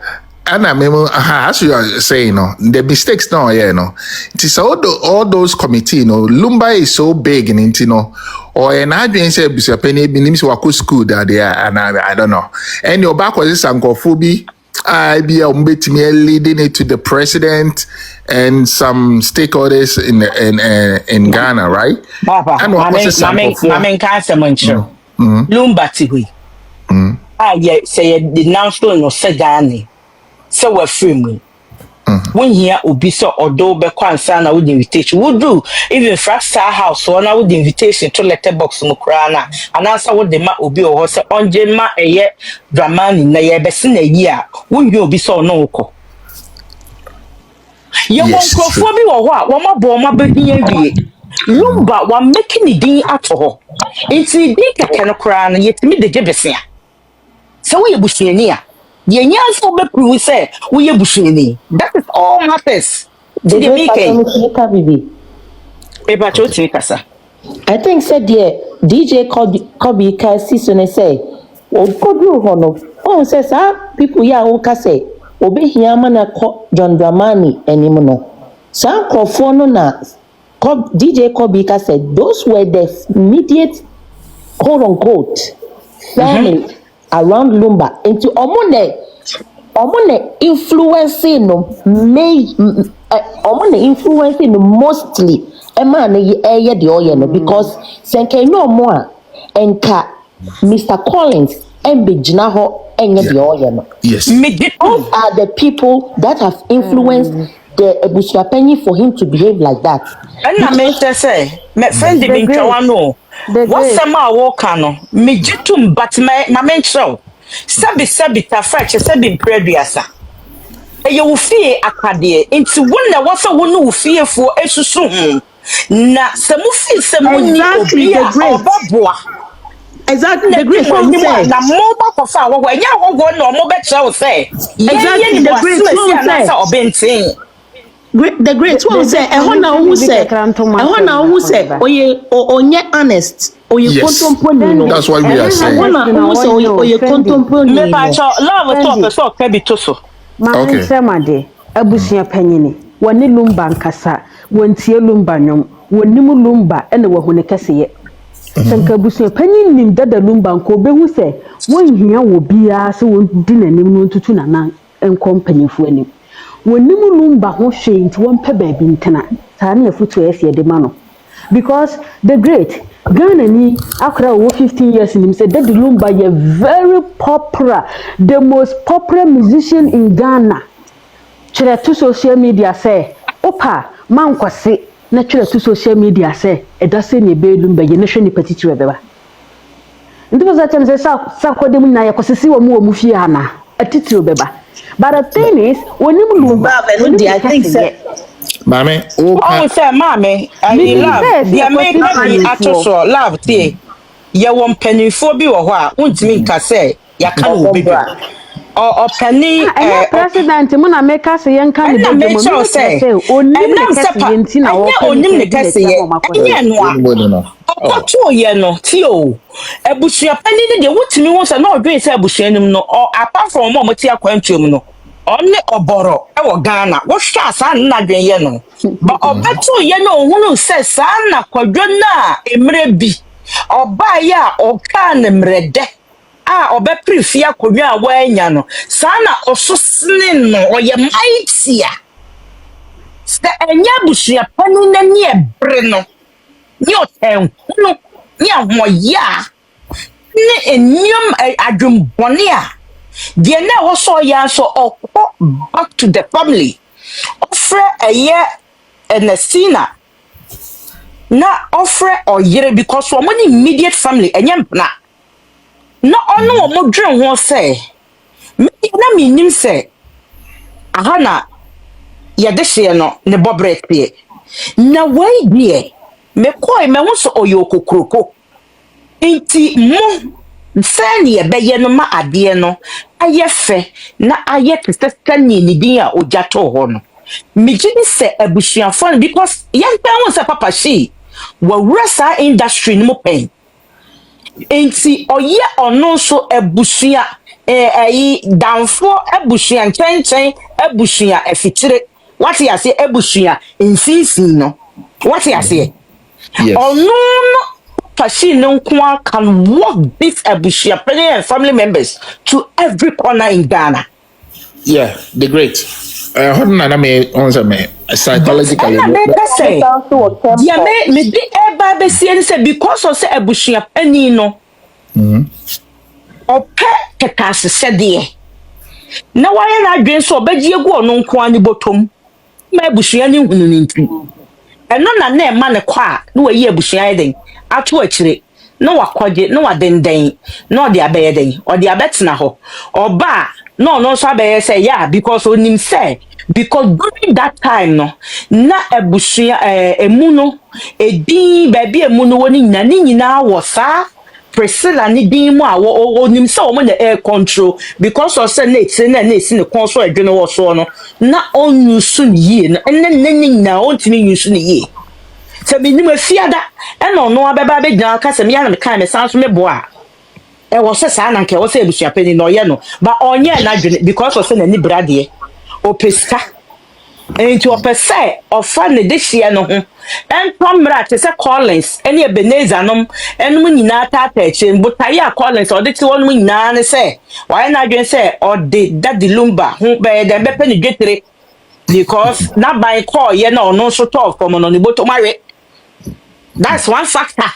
and I mean, as you are saying, no, the mistakes now, yeah, no. It is all those committee, no. Lumba is so big, and you know, or an audience say, penny, names wako school that they are, and I don't know. And your back was this uncophobia. I be leading it to the president and some stakeholders in Ghana, right? Papa, I can't say much. Lumba tiwi. Yeah, say the national no segani. So we're free. When here ubi so or do be kwansana with invitation. Would do even Frastar House or now with invitation to letterbox mukrana and answer what the ma ubi or say on jema a ye dramani na ye besin a year. Would you be so no ko? You won't go for me or what? One more bomb be Lumba one making the ding at all. It's the dick a can crown yet me the jebesia. So we bushini. Ye nyanso be prove say we bushini. That is all matters. Did you make it? I think said dear DJ Kobe kasi so ne say o kodru ho no. On say sa people ya o ka say obe hia ma na John Dramani enim no. Sa krofo no na DJ Kobe ka said those were the immediate quote unquote family around Lumba into omone influencing influencing mostly man ye the oil no because senke no more enka Mr. Collins and be ho enye the oil no. Yes, those are the people that have influenced the Ebusuapenyi for him to behave like that. And I meant to say, my friend didn't know. What's some walk no? Me jitum, but my main show. Sabi tafresh, sabi previousa. You fear akade into one that was a one who fear for a soon. Na some exactly the great. Exactly the great one say. Na more back of our way. Ya go no more better say. Exactly the great one say. The great one say, who say, onye honest, contemporary. That's what we are saying. Me ba cho love talk so ka bi to so. Okay. Semade, abusua panyini, woni Lumba nkasa, wontie Lumba nwom, wonimu Lumba ene wahune keseye. Sanka abusua panyini nim dada Lumba nko behu se, wonhia wo bia se wondi nanim no tutu nanan enkompanyifo anim. Wonimu Lumba ho hwe nti wonpe baabi ntena tane afutu ese de ma no because the great Ghana ni akra over 15 years in him said that the Lumba is very popular, the most popular musician in Ghana. Chere to social media say opa man kwase na chere to social media say e da se ne be Lumba ye na hwe ni patitire beba ndibo za tem say sa kodem na ye kwasisi wo mu fie ana atitire beba. But the thing is, when you Lumba, I think Mame, Oh, say, Mammy, I love, dear, make me Akosua, love, tea. Ya won penny for be or what, won't mean can say, ya can't be or penny, ɛnyɛ president mu na meka se yɛnka ne and I bɛdwom make sure me say, say and onim ne now kɛse Zappa, yɛ nti na and ya wɔpɛ ne onim the candidacy Cassie, ama and makɔhyɛ ya no. Ọkọtọ yẹ no tio ebusua pani ne de wotimi won se na odwen se ebusua nim no apart from mo ti akwantuom no onne oboro e wo Ghana wo hwa asa na dwen ye no ba obeto ye no ohunu se sa na kwadwo na emre bi oba ya oka ne mrede a obepirifia akwadwo a wanya no sa na ososne no oye maitia se enya busua pani na ne ebre no ni otenhunu ni ahoya ni enyum adwumbɔne a deɛ na ɛwɔ so ɔyɛ nso ɔkɔ back to the family ɔfrɛ ɛyɛ ɛnɛsina na ɔfrɛ ɔyere because wɔn ne immediate family ɛnyɛ mpena na ɔno wɔn dwen ho sɛ na menim sɛ aha na yɛde hyɛ no ne bɔbrɛ teɛ na wɔn deɛ mekɔɛ mɛho so ɔyɛ okokuroko nti mo sɛ ne yɛbɛyɛ no ma adeɛ no ayɛ fɛ na ayɛ te sɛ sɛneɛ ne din a ɔgya too hɔ no megye ne sɛ abusuafoɔ no because yɛmpɛn ho sɛ papa hyee wɔwura saa industry no mu pɛn nti ɔyɛ ɔno nso abusua ɛyi damfoɔ abusua nkyɛnkyɛn abusua afikyire wate aseɛ abusua mfinfin no wate aseɛ ɔno no Pashi no can walk this abusia and family members to every corner in Ghana. Yeah, the great. Hold on, I mean, on me psychologically. And I make say, yeah, me the air baby say because of say abusia penny no. Or pet tekas said dear. Now why not drink so bed you go on kwani bottom? My abusia ni hununti. And none na man kwa no a year bushia den ato akire no wakwaje no wadenden no de abeyeden or de abetna ho oba no so abeye say yeah because onim say because during that time no na ebushia emu no edin ba bia emu no woni nyina wo sa Priscilla ni din mu a onim say o mo na air control because of say na esi ne kon so adwene wo so no na onyusu ne yie no enne na ontimi nyusu ne yie se binim afiada eno no abeba abegina ka se me ya na me kan me sanso me boa e wo se sa na nke wo se ebusua pani no ye no ba onye na dwene because of say na ni brade o pesika enti o pese o fa ne de hie no ho en tomra te se Collins ene Ebenezer nom enum nyina tata eche mbotaye a Collins o de ti wonum nyina ne se wa na dwen se o de daddy Lumba ho be de be pani dwetere because na by call ye na ono so talk from no ni boto mare. That's one factor.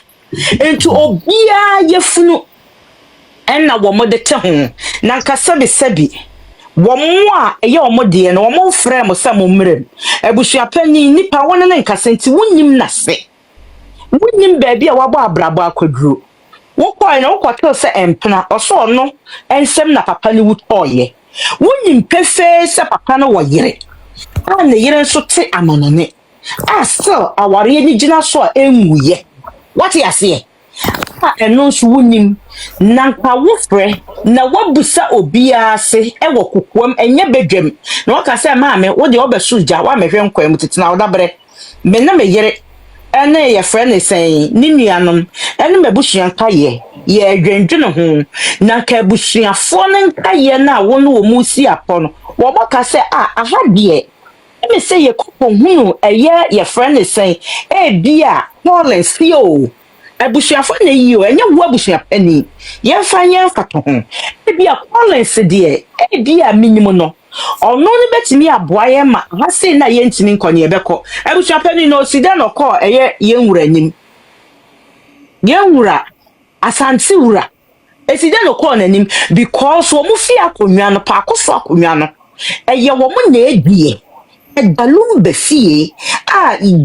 Into obia yefunu enna wo mo de te ho na nkasa be sabi wo mo a eye wo mo de no wo mo frɛ mo sa mo mrem abusua pani nipa won ne nkasa nti wonnim na se wonnim baabi a wabo abrabo akwaduro wo kɔe na wo kɔtel sɛ empena ɔso no ensem na papa ni wutoye wonnim pefe sɛ papa no wo yere a ne yere nso te amanone a still aware ni gina so a enwuye what you say a eno nso wonim na nka wofrɛ na wabusa obia ase e wɔ kokoam enye bedwam na waka sɛ maame wo de obesu gya wa mehwe nkwam mu tete na wo dabre me na me yere ene ye frɛ ne sɛn ni nuanom ene mabusua nkaye ye adwendwene ho na nka abusuafo ne nkaye na wo no wo mu si apɔ no wo baka sɛ aha de me say ye couple hunu ye friend is saying bia Collins yo abusuafo na yi o enye wo abusua pani ye fanya fato ho bia Collins de bia minimum no ono ne betimi aboa ye ma ha say na ye ntimi nkonye beko abusua pani no si de no call ye nwura nim ye nwura asante wura esi de no call nanim because wo mu fi akonwa no pa akofo akonwa no ye wo mu na edie Lumba fie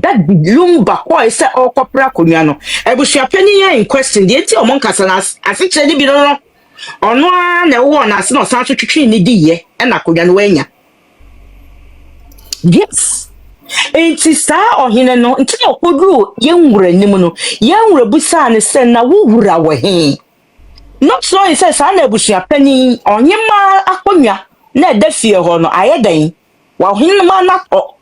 that Lumba ko ise okopra konwa no ebusua pani in question de ti omon kasa na afikyere ni bi no ono a na wo na ase no san twetwe ni di ye na konwa no wanya yes enti saa ohene no nti na okoduru yenwura nim no yenwura busa ne se na wo wura wo he not so he says ana abusua pani onyema akonwa na edafie ho no ayedan wa ohene ma na to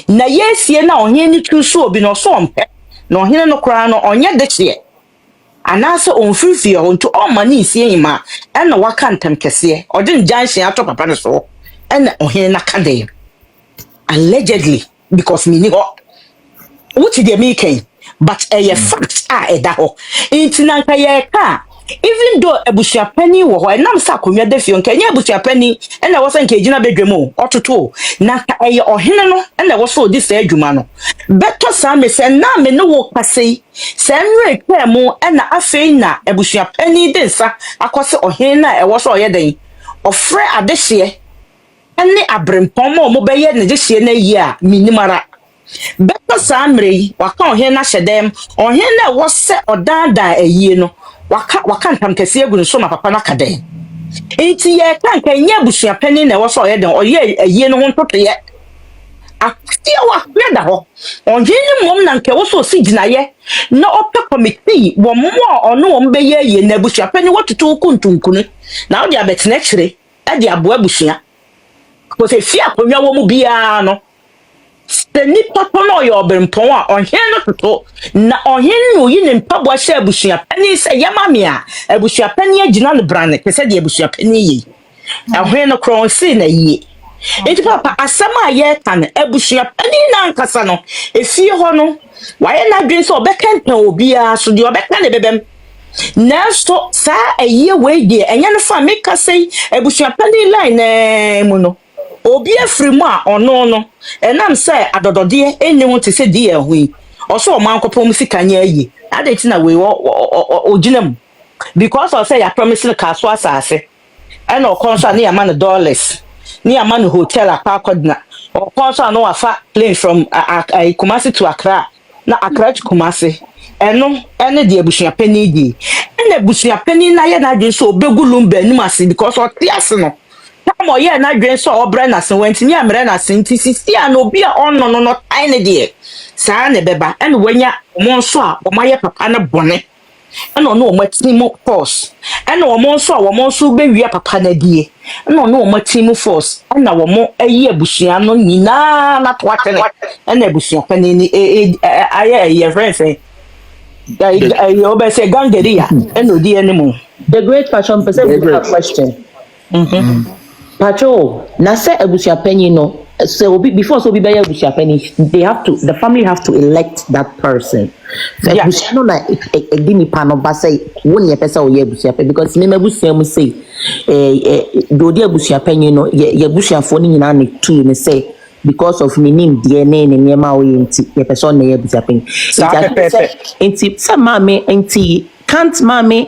na yesie na ohene ni tuso obi no so ompe na ohene no kra no onye de hye anase onfifie ho nto o ma ni sie yima ena waka ntam kese ode njanhye ato papa ne so ena ohene na kade allegedly because me ni ho wuti de me ken but fact eda ho intina nka ye ka even though abusua pani wo ho enam sa konwa da fie nka nya abusua pani ena wo san ka ejina bedwam ototo na ka ohene no ena wo so di sa adwuma no beto sa me se na me no wo pasei se nwe kwa mu ena afei na abusua pani de nsa akose ohene na wo so oyeden ofre adehye ene abrempom mo beye ne dehye na yi a minimara beto sa mrei waka ohene na hyedem ohene na wo se odanda ayie no waka ntam kese egu so ma papa na kaden enti ye kanka nya busua pani na wo so ye den oye ayie no ho ntoto ye atia wa kweda ho onjini mom na nke wo so si ginaye na ope committee wo mo ono wo mbe ye na busua pani wotutu kuntunkunu na wo dia betene kire e dia bo abusua ko se fia konwa wo mu bia no Seni papa no yo bempon a ohien no toto na ohien no yi ne mpabo ahye abusua pani se yamame a abusua pani agina no brane pese de abusua pani yi ohien no kron si na yi enti papa asama ye kan abusua pani na nkasa no efie ho no waye na dwen so obekanta obi a so de obeka ne bebem nesto sa aye we de enya no fa meka sei abusua pani line mu no obi afrimu a ono no enam se adodode eni ho te se die hui oso o man kopom sika nya yi adeti na we oginam because I say ya promise na kaso asase and o konso na ya man dollars ni ya man hotel akwakodna o konso na wafa plane from Kumasi to Accra na Accra to Kumasi eno ene de abusua pani di ene abusua pani na ye na dwen so obegu Lumba nim ase because o ti ase no Tamo ye na dwen so obre na sen wantimi amre na sen ti sisi a no bi a onno no tine de saa ne beba ene wanya mo nso a o maye papa ne bone ene ono o matimo force ene o mo nso a wo mo nso be wi papa na die ene ono o matimo force ene wo mo ayi abusua no nyina na to atene ene abusua pani ni aye ye friend you be say gangeria ene odi ene mo The great passion person with a question. Pacho, na se abusua penny no. So before so be abusua penny, the family have to elect that person. So abusua no na edini pano ba say woni pesa o ye abusua penny because me abusua mu say do di abusua penny no ye abusua fo ni nyina ne tu ne say because of me nim DNA ne nyema o ye nti ye person na ye abusua penny. Nti se mama nti can't mama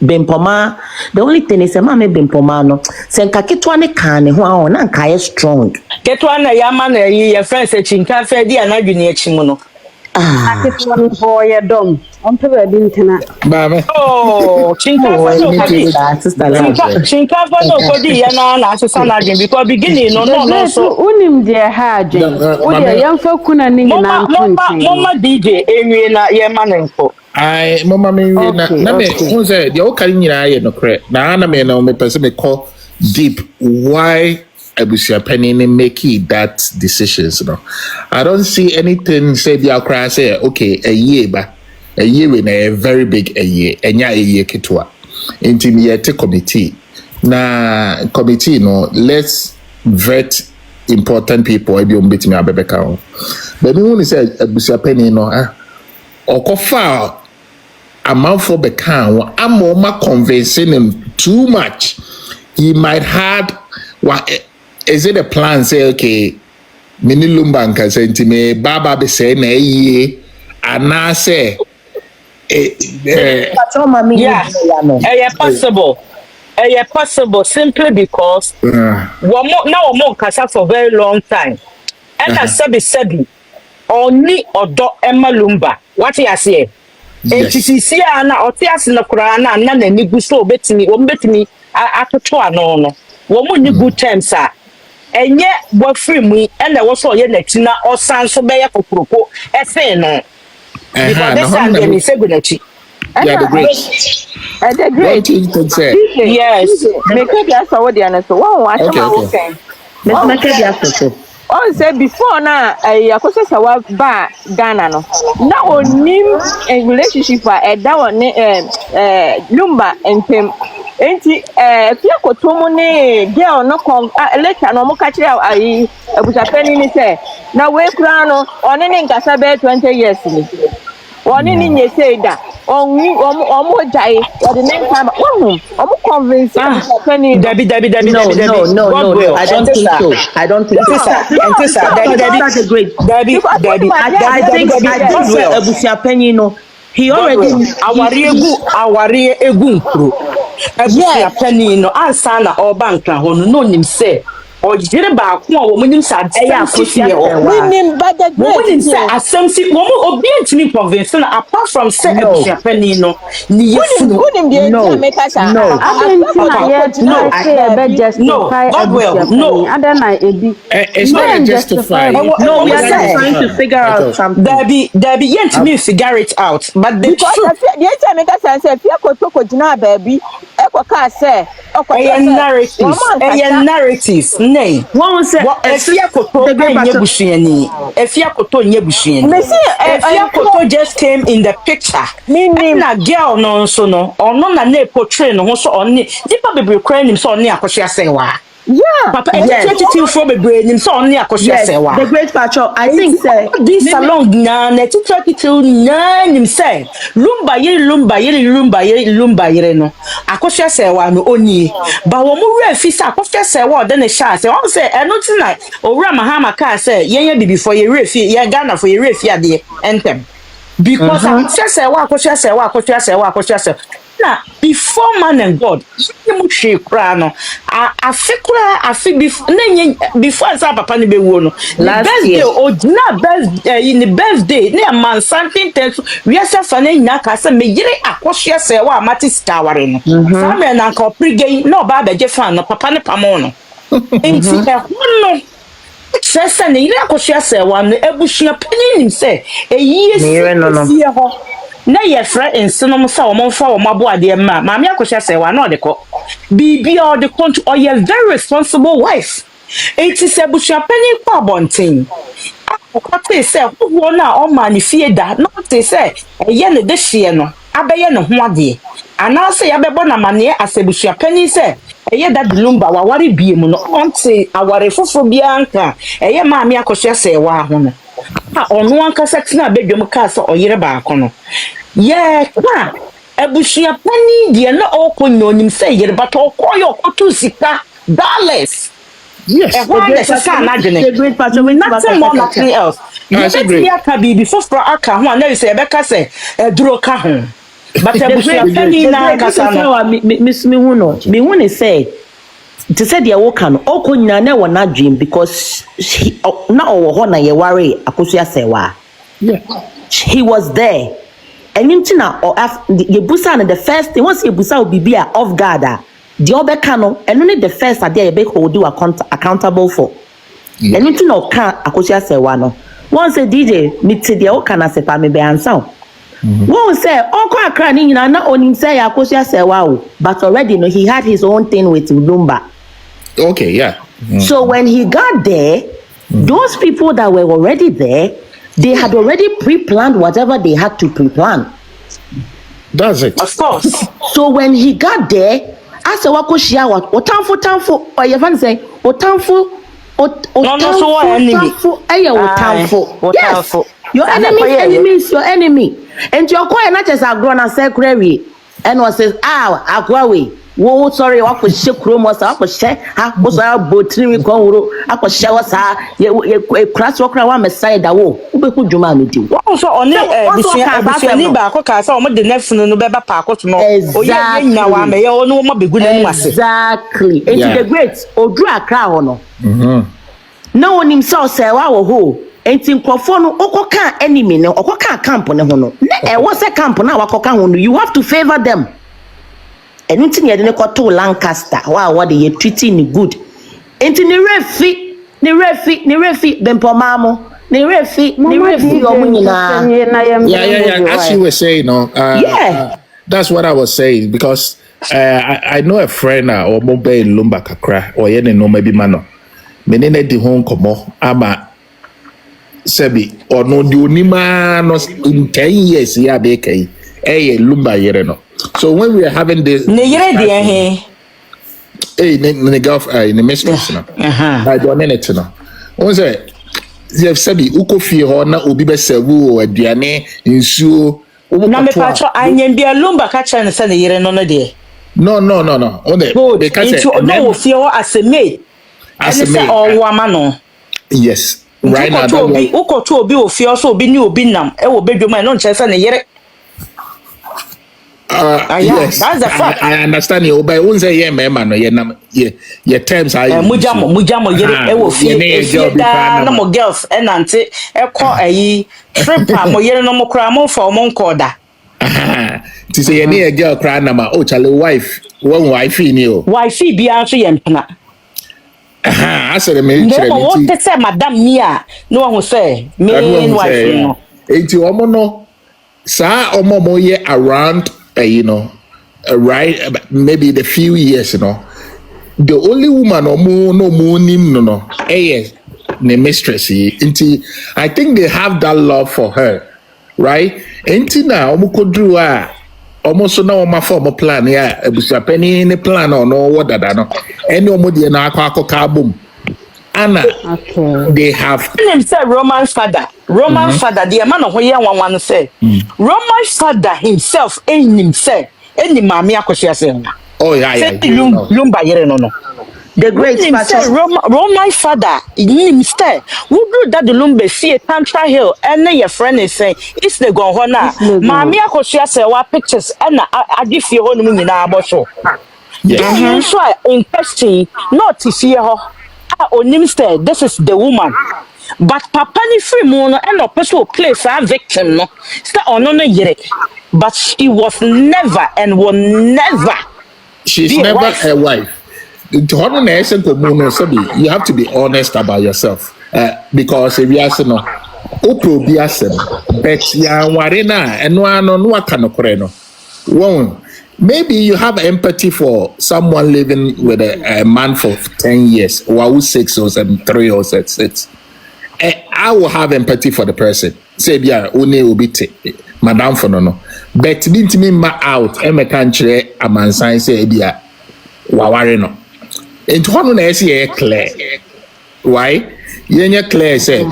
Bempoma, the only thing is a mame bempoma no. Senka kitwa ne kan ne ho a na nka ye strong. Ketwa na yama na ye friends e chinka fe di anadwu ne achi mu no. Akitwa no boy dom. Onto be bi ntina. Baba. Oh, chinka fa no kodi. Chinka fa no kodi ya na asesa na adwen because beginning no so. Unim de ha adwen. Wo de yamfa kuna ni nyina ntontin. Mama DJ enwie na ye ma ne nko. I mama me na me unse the okari nyina ye no kre na na me no me pese me call deep why abusua penny make that decisions no. I don't see anything say the akra say okay a year when a very big a year enya a year kitwa intimate committee na committee no let's vet important people e bi on betimi abebeka ho but me won say abusua penny no okofa amount for the can I'm convincing him too much. He might have what is it a plan say okay mini Lumba nka senti me baba be say na ye ana say possible simply because womo kasa for very long time and sabi oni odo Emma Lumba what you say NTCC na otias na kura na ni gu so betimi o betimi atoto ano no wo mo ni good terms a enye boyfriend mu and there was all ye netina or san so be ya kokroko e say no because this time they say go nachi. Yeah, the great. The great. What you could say. Yes. Make it just so the answer. One Okay. Make it just so. On say before na Akosua Serwaa ba Ghana no. Na onim relationship a da won Lumba entem. Enti fia kotomo ne girl no kon later no mo ka kire ayi abusapani ni say na we kura no one ne nkasa be 20 years ni. One ni nye say da omo jai or the next time omo convince abusapani Debbie. No. I don't think so. Debbie. I think Abusiapenyi no. He already awari egu nkro. Abusiapenyi no ansa na oba nkra ho no nim say ojire ba ko a wo nim sa Minim but the nim great. say asemsi wo obi antimi convince na apart from say abusiapenyi no ni yefunu Unim the No. Mekasa. No. It's not a justify. No, we are just trying to figure out something. Debbie yentimi figure it out but the Because the Mekasa say fia kotoko jina baby ekoka say narratives nay One say efia koto nye busuani efia koto just came in the picture na girl no so no ono na portray no ho so oni dipa bebre kra nim so oni Akosua Serwaa. Yeah. Papa, 22 for the brain, so only Akosua Serwaa. The great patrol, I think, say this salon na 22 him say Lumba yere no. Akosua Serwaa no oni. Ba wo mu re fi sa Akosua Serwaa de ne sha say won say eno ti na owura mahama ka say yen bibi for ye re fi ye Ghana for ye re fi ade entem. Because Akosua Serwaa na before man and God you she cry no before sa papa ni be wo no last year in the birthday na man something tense we are fa na nya ka say me yire Akosua Serwaa mati skaware no sa me na ka prigay no ba beje fan no papa ne pamo no enti no sesa ne yire Akosua Serwaa no ebusua panin say eyi esi ho na ye friend insenom sa o monfa o maboade ma maami Akosua Serwaa na odeko bibi o de kontu o ye very responsible wife it is abusua pani kwa bonten akote se wo na o ma ni fie da na te se ye ne de hie no abeye ne ho ade ana se ya bebo na mane asabusua pani se eye da Lumba wa ware biem no onte aware fofo bia nka eye maami Akosua Serwaa ho no ono ankasa tina bedwam ka so oyire ba akono ye ka abusua pani de na okonyo nim se yire but okoyo okotu sika dollars. yes, the great patrol, nothing else. You can be before aka ho na say be ka say duro ka ho but abusua pani na kasa no me hu no say to say the work no okonyina na wo na dream because na owo ho na ye worry Akosua Serwaa. Yeah. He was there. And him na the busa na the first thing once you busa obibia off guard the obeka no and only the first ade be hold you accountable for. And him na ka Akosua Serwaa no. Once say DJ me te the oka na sepa me be answer. One say onko akra ni nyina na onim say Akosua Serwaa but already no he had his own thing with Lumba. Okay, yeah. So when he got there, those people that were already there, they had already pre-planned whatever they had to pre-plan. That's it. Of course. So when he got there, I said, "Wakoshia what? Otamfo, or you can say otamfo, Yes, your enemy is your enemy, and your coin not just a grown and secretary, and one says, Akwawe. Wo sorry wa ko she kromo sa wa ko she ha bo so botiri mi kon wuro akoshe wa sa ye kras wo kra wa mesai da wo be ku djuma mi di wo so oni bisia ni ba ko ka sa o mo de next no be ba pa ko to no o ye nyina wa me ye o no mo begu na mu ase exactly into the great odru akra ho no na onim sa se wa wo ho enti nkofo no okoka enemy ne okoka camp ne ho no na e wo se camp na wakoka ho no you have to favor them. And anything you didn't call to Lancaster, wow, what they treating good. And in the refi, ni refi bempo mamo. Ni refi omunyina. Yeah. As you were saying, that's what I was saying because I know a friend or mobile in Lumba kakra or yen no maybe mano. Menene di home komo ama sebi or no di unima no in 10 years ya beke Lumba yere no. So when we are having this ne girl in the mistress no. I don't know it no. One say Jeff Sabi, uko fi ho na obi be servu aduane nsuo na me patro anyen bia Lumba ka kire ne se ne yere no no de no they catch it no fi ho aseme or wama no yes right now uko to obi ofi so obi ni obi nam e wo bedwom no nche se ne yere yes, that's the fact. I understand you, but won't say yeah, man, no, your terms are mujamo yere e wo fi no mo girls and ante e ko ayi trip mo yere no mo kra mo for mo nkoda to say any girl cry na ma chale wife one wife ni o wife bi anso ye mpena I said me chere no what say madam ni a no who say me wife no enti omo no sa omo mo ye around right maybe the few years the only woman no the mistress I think they have that love for her right enti na omukodru almost na o ma form plan ya ebusapeni ni plan no what dada no any omode na akwa boom Anna they have him say Roman father the man of here one say Roman father himself any mama Akosua say Lumba yere no the great pastor Roman father him say we do that the Lumba see Tantra Hill and your friend is saying it's the go hona mama Akosua say wa pictures and adifie ho no nyina abosho you so in question not to fear her onim say this is the woman but papa ni free mo no and person place a victim no say ono no yere but she was never and will never she's never a wife you have to be honest about yourself because if you ask no but ya warena eno ano no aka no kore no won maybe you have empathy for someone living with a man for 10 years or 6 or 7 3 or 6 I will have empathy for the person say bia one obi te madam for no but bintimi ma out e me kan kire amansan say bia waware no enti hono na ese ye clear why yenye clear say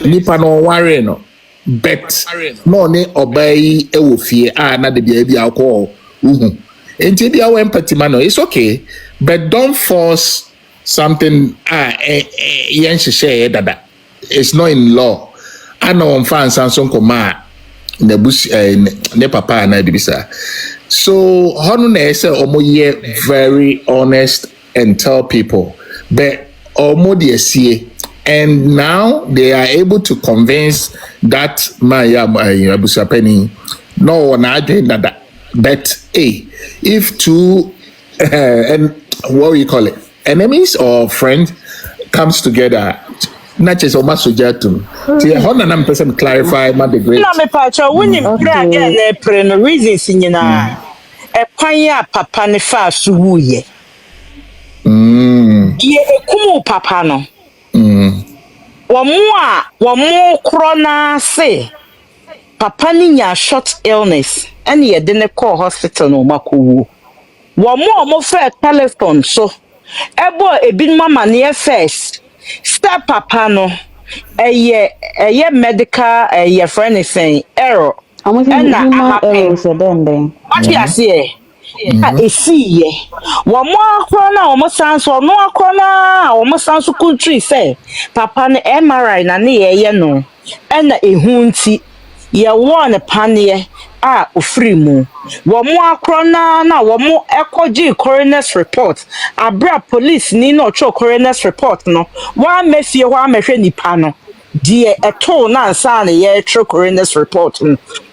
nipa no ware no but no ne obai e wo fie na de bia bia akọ enti bia wo empathy man no it's okay but don't force something yen share dada it's not in law I know on fans and son koma ne bus ne papa na bibisa so hono na say omo ye very honest and tell people but omo de see and now they are able to convince that my abusapeni no na adwen dada but if two and what you call it enemies or friends comes together not just o masojatum ti hona na person clarify ma the great na me pacho woni pra again na pre no reasons nyina e kwan ya papa ne fa so wuye ye ekumu papa no wo mo kro na se papa ni nya short illness and ye de ne call hospital no makowo wo mo fa telephone so ebo ebi mama ne first step papa no eye medical friend is saying error and na error so then what you say see ye wo mo akona wo mo sanso no akona wo mo sanso country say papa no MRI na ne ye no and na ehunti ye won panie ofiri mu wo mo akrona na wo mo ekoji coroner's report abra police ni no cho coroner's report no wa mefie ho amehwe nipa no dear a tone and son a year true coroner's report.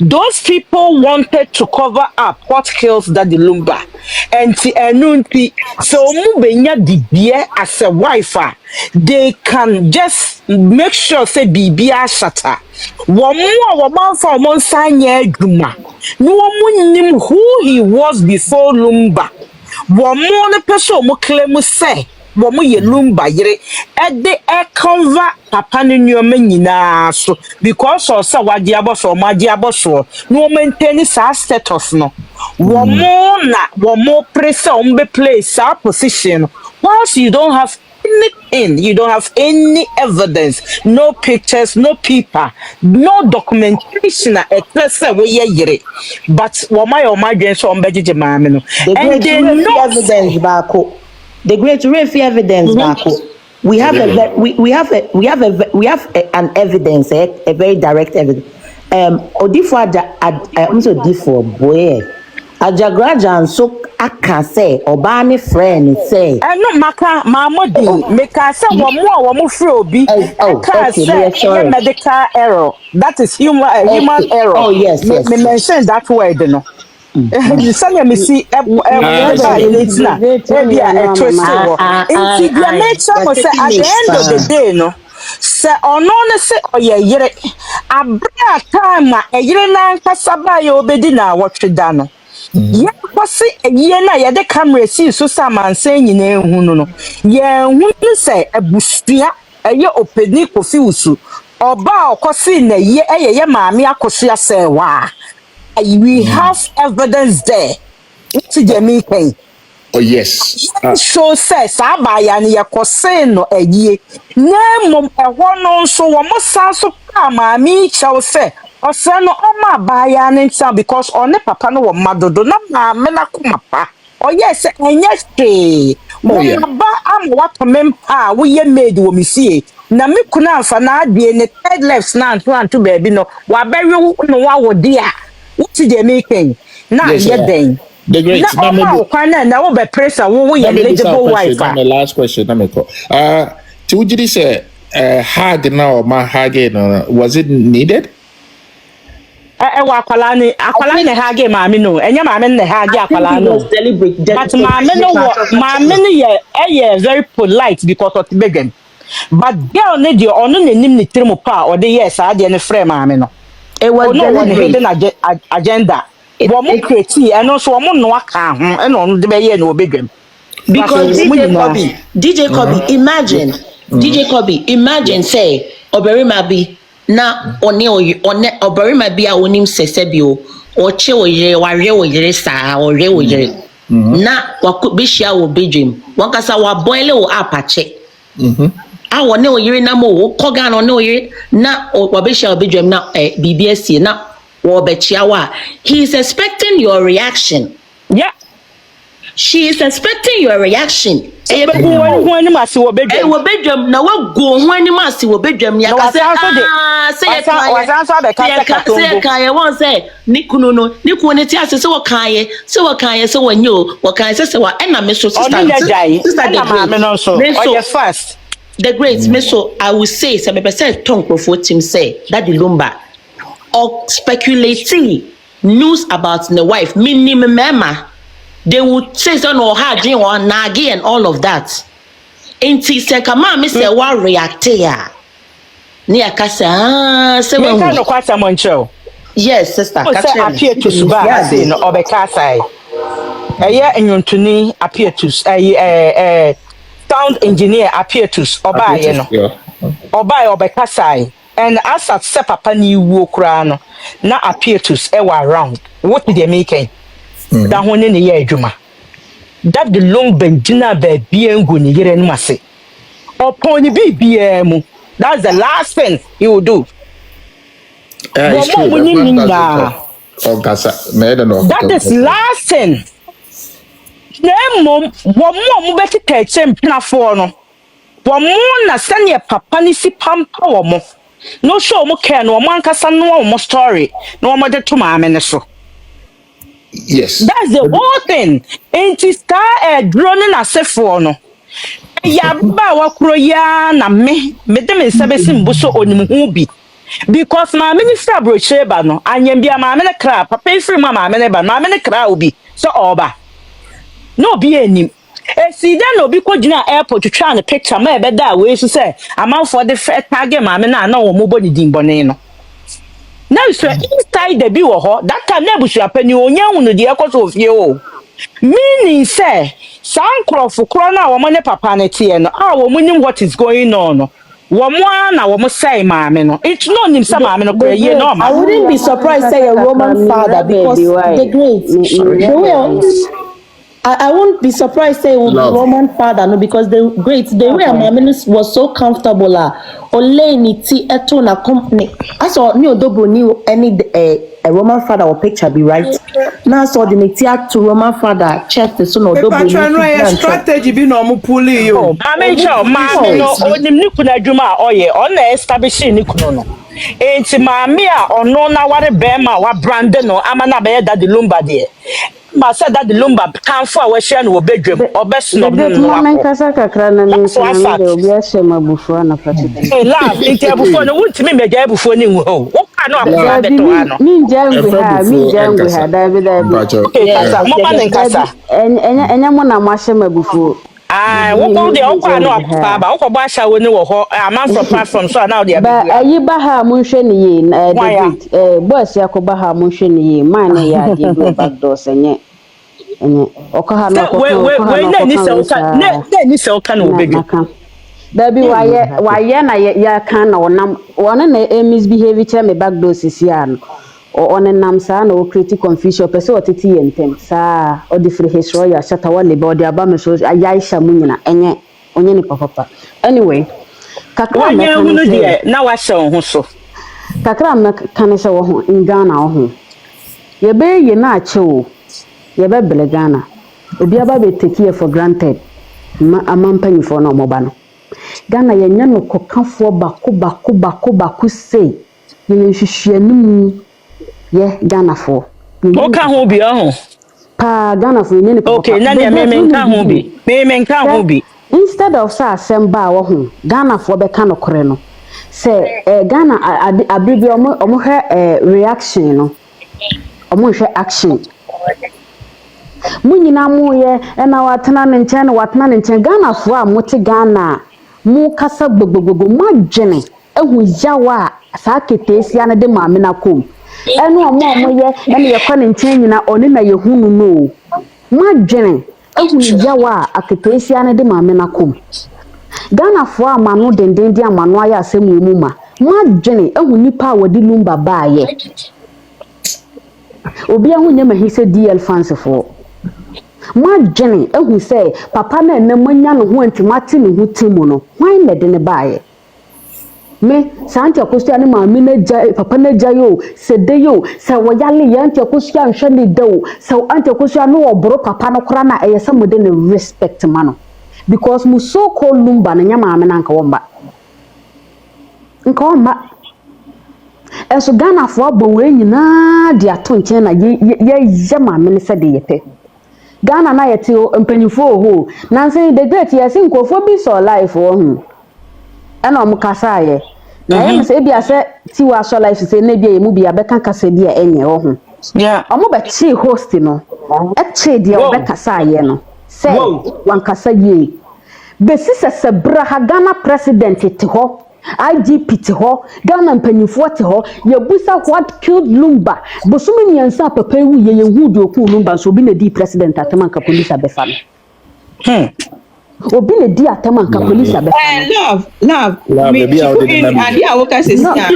Those people wanted to cover up what kills Daddy Lumba. And the enunti so mubenya dibie as a wife, they can just make sure say bibia shatter. One man for Monsanya Juma. No one knew who he was before Lumba. One more person mo claim say. Womu ye Lumba yere de e cover papa ne nyoma nyina so because of say wadi aboso madi aboso no maintain sa status no womu pressure be place our position once you don't have anything, you don't have any evidence, no pictures, no paper, no documentation say we yere but woma your margin so ombeje maame no and they know evidence bako. The great refi evidence, Marco. We have an evidence, a very direct evidence. Odifo boy. Ajagraja and so aka say Obani friend say. No maka mamodi make say womu free obi. Sorry. Medical error. That is human error. Oh yes. Me mention that word no. You say me see at the end of the day no say ono ne say oyeyere abra time a yere na nkasaba ya obedi na awotwe da no ye kwase eyi na ye de camera si so samanse nyina ehunu no ye ehunu say abusua eye openi kofi usu oba okosi na ye maame Akosua Serwaa. We have evidence there. What's the making? Oh yes. So says abaya ni yakose no eyi. Nemo ehono so womo sanso pa maami Exp0se. Ose no oma abaya ni nsa because one papa no wo madodo na maame na kumapa. Oh yes, enye hwe. Mo ba am what mempa wo ye made wo misie. Na me kuna amfa na adie ne third left na anto baby no. Wa bewe no wa wo dia. What's the making? Now Yes, you're then. The great. Now we pressure. We eligible wife. My last question. To say, hard now, my hard was it needed? Akwalani hage mami no. Enya mami ne hage akwalani. But mami no, mami ye very polite because of the begin. But girl need you onu ne nim ni trimu pa or the yes I dey ne frame mami no. It was one hidden agenda. Woman creative and also woman no aka ho and on the be no bedwam. Because DJ Kobe, imagine DJ Kobe, imagine say Oberima bi na one Oberima bi a wonim sesebio or che oyere ware oyere sa or re oyere na wakubishia wo bedwam wankasa wa boile wo apache awo ne oyire na mo koga no ne oyire na wabeshia obedwam na BBS na wo bechia wa he is expecting your reaction. Yeah, she is expecting your reaction. Wo ani ma se wo bedwam. Wo bedwam na wo go ho ani ma se wo bedwam ya ka say say kan won say nikunu no niku ne ti ase say wo kan ye say wo nyo wo kan say wa na me so sister first. The great so I will say 7% tongue for team say that the Lumba or speculating news about the wife minimum mema they would say so no hard dream or nagi and all of that enti se kama me say wa react ya ni akasa say we no kwata moncho. Yes sister say appear to suba say no obekasa eye enyontuni appear to sound engineer appear to obaye no obaye obekasai and as at se papa ni wuo kura no na appear to e wa around what did they making that one ne ye adwuma that the long benjina ba bia ngu ni yere no ase upon ni bibia mu that's the last thing he will do. That is last thing. Mom, one better catch him for no. One more na send your papa ni si pampa mo. No show mo care no man kasa no mo story. No mother to my so. Yes. That's the whole thing. Ain't it start droning as for no. ya ba wa kro ya na me de me sabesi mbuso onim hu bi because ma me ni fra brochure ba no anyam bia ma me ne kra papa ifri ma me ne ba ma me ne kra obi so oba no bi enim esi da no bi kwogina airport twitwa ne picture ma ebe da we so say amanfo de fe target ma me na wo mo boni dimbone no na so inside the bi wo ho that time na busu apani onya hunu de ekoso ofie o meaning say sankrofo kro na wo mo ne papa ne tie no wo mo nim what is going on no wo mo na wo mo say maame no it no nim say maame no kro ye no I ma wouldn't be surprised say a Roman father because the great. The way I won't be surprised say it would be Love. Roman father no because the great the way Amamini was so comfortable ole ni ti eto na company I saw ni odobo ni any a Roman father or picture be right now saw the netia to Roman father check the son odobo ni strategy bi no mo puli yo maame cho maame no onim ni kuna adwuma oye on na establish ni kuno no enti maame a ono na ware bema wa brand no ama na be da de Lumba de ma said that the Lumba can for we share no bedwam obesno no Mama nkasa kakra na me so na me de obi ahye mabufu na president. hey love enti abufo no wuntimi meja abufo ni hu ho wo ka no akwa beto ha no Mi njangwe ha, mi Before njangwe ha, Enkasa. dabi. Mpacho. okay kasa mama ne kasa Enya mo na mo ahye mabufu. ah wo ko de wo kwa no akwa ba wo ko bo ahya wo ni wo ho am from platform so now they Ba be ayi ba ha mo hwe ne ye Why, David. Boss yakoba ha mo hwe ne ye. Man ne ya de bi back door senye. Enye. Okoha no we na ni se oka na ni se oka no bedwe Dabi waye na ya kan na wonam wona na misbehave che me back door sisi an on nam sa na o create confusion person otete yentem sa o di free his royal shata wale be o di aba me so ayaisha munyina enye onye ni papa anyway kakra me kan de na wa hye ho so kakra me kan se wo ho in Ghana wo ho ye be ye na ache o ye be bele Ghana obi aba be take you for granted amampanyi for na omoba no Ghana yenya no kokafo bako sei ye nhwehweanimu ye Ghana fo o ka ho bi ho pa Ghana fo ye ni papa okay na ne me ka ho bi me ka ho bi instead of sa assemba wo ho Ghana fo be ka no kore no se Ghana abribi omo hwe reaction no omo hwe action munyina mu ye na watena ne nchen na watena ne nchen Ghana fo a mote Ghana mu kasa gbogbogbogbo madwene ehu yawa sa ketesia na de maame na kom enu omo ye ene ye kwa ne nchen nyina oni na ye hunu no madwene ehu yawa aketesia na de maame na kom Ghana fo amano dendendi amano aya asemu mu ma madwene ehu nipa wadi Lumba baaye obi ahu nyama hise DL fans fo madwene ehu say papa na enamanya no ho antimati ne ho timu no hwan na de ne baaye me santi Akosua ne maame na ja papa na ja yo sede yo se woyale ya anti Akosua nhwe ne dawo se anti Akosua no oboro papa no kora na eyesa mode ne respect mano because mu so called Lumba na nyama maame na nka womba enso Ghana fo abo we nyina de ato nchen na ye maame ne se de yepe Ghana na yeti mpanyifo ho nanse the great yesi nkofo bi so life wo hu ena omukasa ye na ye mse bia se ti wa so life se na bia ye mu bia beka kasa bia enye wo hu yeah omo be chi host no e chi de obekasa ye no se wan kasa ye besi se bra ha Ghana president ti ho IGP ti ho Ghana mpanyifo ti ho ye busa what killed Lumba bosumi nyansa papa wu ye hu de oku Lumba so bi na di president atamanka police abefa no obi na di atamanka police abefa love me adi awoka sisia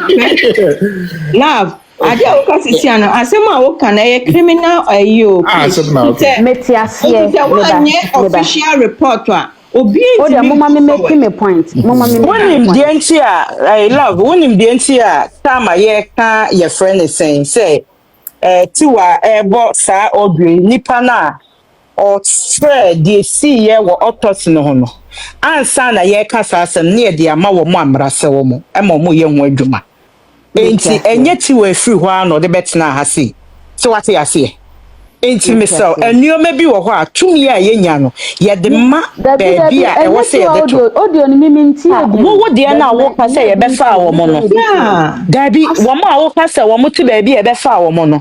love adi awoka sisia no asem awoka na ye criminal ayo metiasie official report obi enti mama me make me point mama me wonim de enti a I love wonim de enti a tama ye ka ye friend is saying say tiwa bo sa odwe nipa na o spread de see ye wo autopsy no ho no ansa na ye ka sa asem ne de ama wo mo amrase wo mo e mo ye ho adwuma enti enye tiwa free ho ano de betena ha si so what you say Intimate and you may be what to me a yenyano. Yet the ma baby I was say audio ni mimi ntie bi. Wo dey na wo pa say ye be fa wo mo no. Dabi wo ma wo pa say wo mo ti baby ye be fa wo mo no.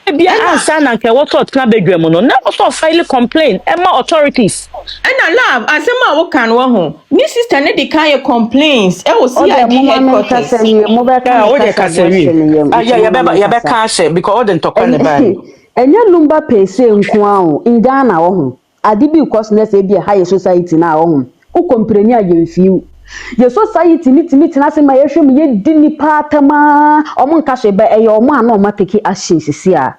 Bia ansa na nke wo sort na bedwam no. Na wo so file complaint e ma authorities. Ena love asema wo kan wo ho. Ni sister ne de kan ye complaints e wo see ade headquarters. Mo be ka wo dey kasari. Ya be ka she because all the talk na ba. Enya Lumba pese nko a o in Ghana wo ho. Ade bi because na say bi high society na wo ho. Wo kompreni a ye fiu. Ye society ni timi tina se ma ye hwem ye di nipa atama omo nka so be eye omo ana omo take action sisi a.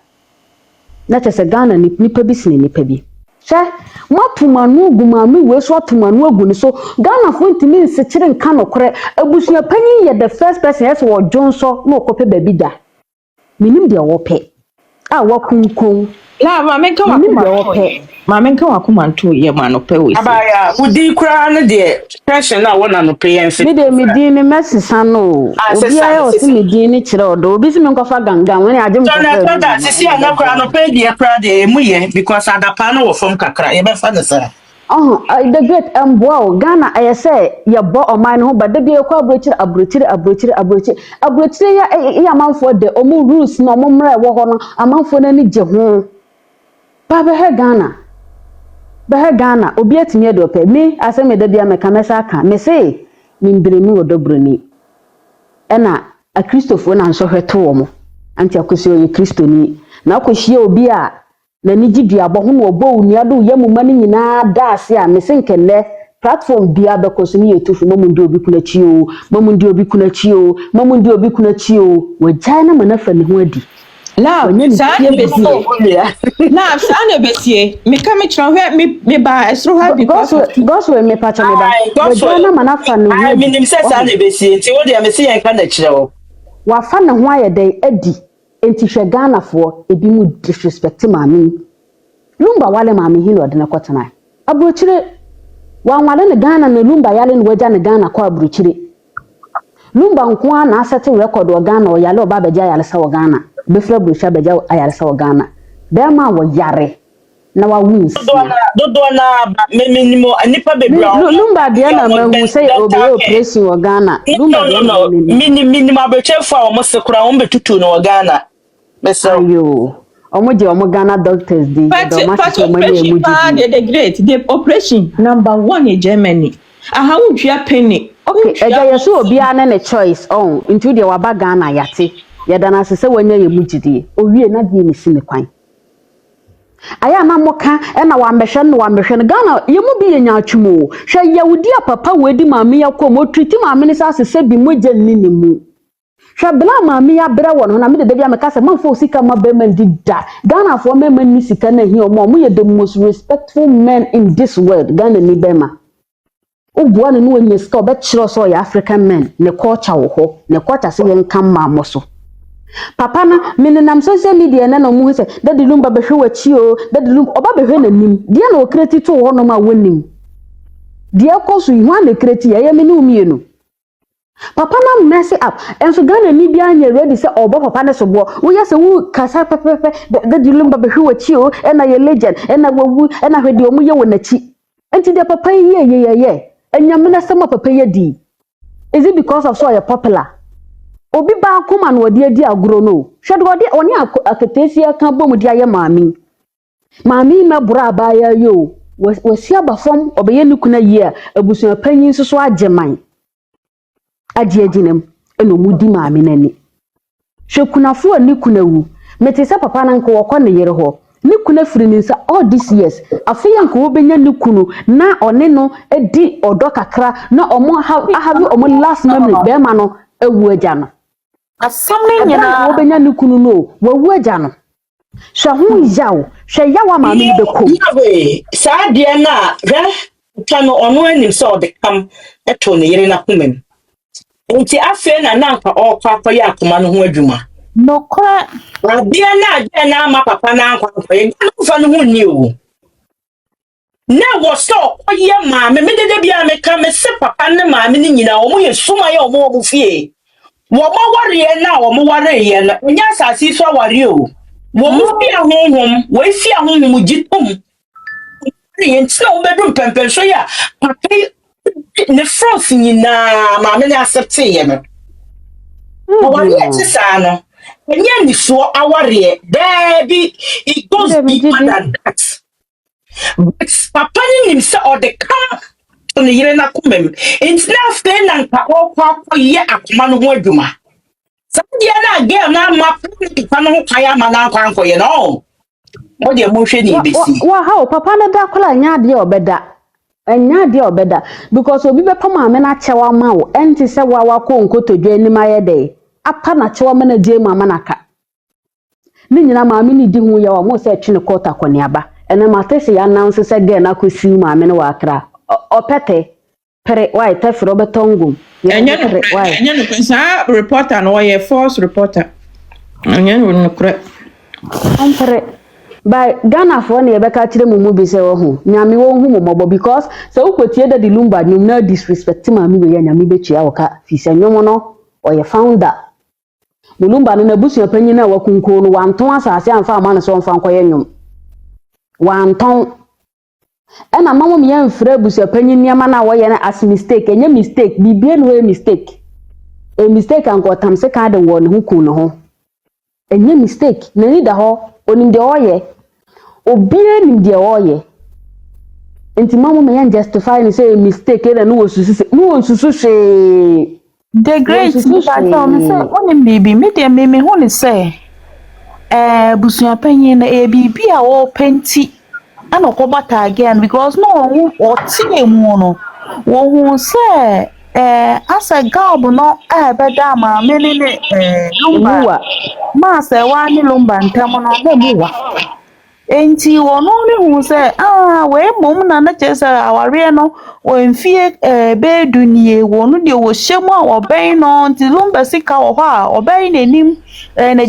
Na tese Ghana nipa bi sine nipa bi. She matumanu gumami we so atumanu agu ni so Ghana fo ntimi nsekire nka nokore abusua panyi ye the first person yes wo jonso na okope baby da. Minim de wo pe. A wakunkun la mamenka wakumanto ye manope we abaya wudi kura no de question na wona no pay en me de me din ni mesisa no obi aye o si me din ni kire odo obi si me nkofa gangan woni agye mko fa na sisi ana kura no pay de kura de mu ye because adapa no wo fom kakra ye be fa ne sa the great wow Ghana I say ya bo oman ho ba de bi ekwa abrochire ya amanfo de omu rules na omu mra wo ho no amanfo na ni je ho ba be he Ghana obi atimi de ope me aseme de bia me kamesa aka me say mimbreni odobroni ena a Christopher na nso hweto wo mo anti Akosua ye Kristoni na akohie obi a na ni gidua bo ho no obo unuado yamuma ni nyina da ase a me senkele platform bia be koso ni yetufu mamundi obi kunachi o mamundi obi kunachi o wagya na manafa ni ho adi la sa ne besie me ka me kira hwe me ba esro ha because we me pa cha me ba wagya na manafa ni ho I minim se sa ne besie nti wo de me se yen ka na kira wo wa fa na ho ayedai adi enti hwe Ghana fo ebi mu disrespect maami Lumba wale maami hino ade na kwatana abrochire wanwale ne Ghana na Lumba yale ne wagya ne Ghana kwa abrochire Lumba nko a na asete record o Ghana o yale oba beja yale sa o Ghana befra abrochire beja ayale sa o Ghana be ma wo yare na wa wins dodo na minimo anipa bebra Lumba de na mahu say obe operation o Ghana Lumba de no minimo abrochire fa o mo sekura o betutu no o Ghana ayo omoje omo Ghana doctors dey do ma so mo na emuji the great the operation number 1 in Germany aha wudua penny okay eja yeso obi ane ne choice on into the waba Ghana yate yeda na sese wanya emuji dey owie na de ni sine kwan aya na moka na wa mbehwe no Ghana yemu bi yenya atwumo hwe yawudi papa wedi maame yakom otriti maame ne sase bi moje nini mu Shabla mami ya bra won na me de bia me kase manfo sika mabema ndida Ghana for mema ni sika na hi omo ye the most respectful men in this world Ghana ni bema obuwa ne no anya sika obekiro so ya African men ne culture wo ho ne culture se yen kan ma so papa na menenam social media na no mu se dadi Lumba behwe wachi o dadi Lumba oba behwe nanim dia na okreti to ho no ma wonim dia koso ihu na kreti ya me ni umienu Papa na mess up and so Ghana ni bia anya ready say obo papa ne so bo wo yase wu kasa pepepe the Lumba behwe wachi o na ye legend na wawu na hwede omu ye wonachi enti de papa ye enyam na sama papa ye di is it because of so you popular obi ba kuma no de adi agro no hwede odi oni akatesi aka bom di aye maami mebura ba ya yo wasi abafom obeye nikuna ye abusu panyin so ageman agieginem eno mudi maami nani hwekunafo ani kunawu metese papa na nko wokọ ne yere ho ni kuna firi ni nsa all this years afiya nko obenya ni kunu na one no edi odo kakra na omo have omo last memory be ma no ewu agya no asamne nyina obenya ni kunu no wawu agya no hwe ho yawo hwe yawo maami be ko saa de na hwe tano ono anim so de kam eto ne yere na kumem nti afi na nanka okwa ya akoma no ho adwuma nokora abia na ama papa na akwa ye fa no ho ni o na wo so oye maame me de bia me ka me se papa ne maame ni nyina o mo ye suma ye o mo fie wo mo ware na wo mo ware ye na nya asasi so ware o wo mu fi ahonhom wo fi ahonhom gitom yen tna wo bedum pempen so ya papa ne frost nyina ma me na accept ye no awari eti saa no enya ni so aware baby it goes deeper than that but papa ni nim se o de come on yire na komem enti na fe na nka okwa ye akoma no ho adwuma sadia na game na ma pa no ho kaya ma na nkwa nkoye no o de mo hwe ni besi wa how papa na da kola nya de obeda enya de obeda because obi be pama me na chewa ma wo enti se wa ko nkotodwa anim aye de apa na chewa me na die mama na ka ni nyina ma me ni di hu ye wa mo se twene kota koniaba ene ma tese ya announce se ge na ko si ma me na wa kra opete pere why tafiro betongum enya no sa reporter no ye false reporter enya no kra ampere by Ghana for na ebeka kire mumu bi se wo hu nyame wo hu momo because se ukotie da di Lumba nyum na disrespect ma mi we ya nyame be chia wo ka fi se nyomo no oye founder Lumba na busu panyin na wakunko no wanton asase amfa ama no so mfa nkoye nyum wanton ena mama mi yan fra busu panyin niama na wo ye na as mistake enye mistake bibie no mistake a mistake anko tamse ka de wo ne hu ku no ho enye mistake na ni da ho onim de oye obie nim de oye enti mama me yan justify ni say mistake na no susu se the great battle me say onim bibi me de me ho ni say busuan panyin na bibi a wo penti ana ko bata again because no o tie mu no wo hu say asa galb no beda ma me ne Lumba ma Serwaa ni Lumba ntam no na muwa enti wono ni hu se we mom na chese aware no o mfie be dunie wono de wo hyemu a oben no nti Lumba sika wo ho a oben nenim na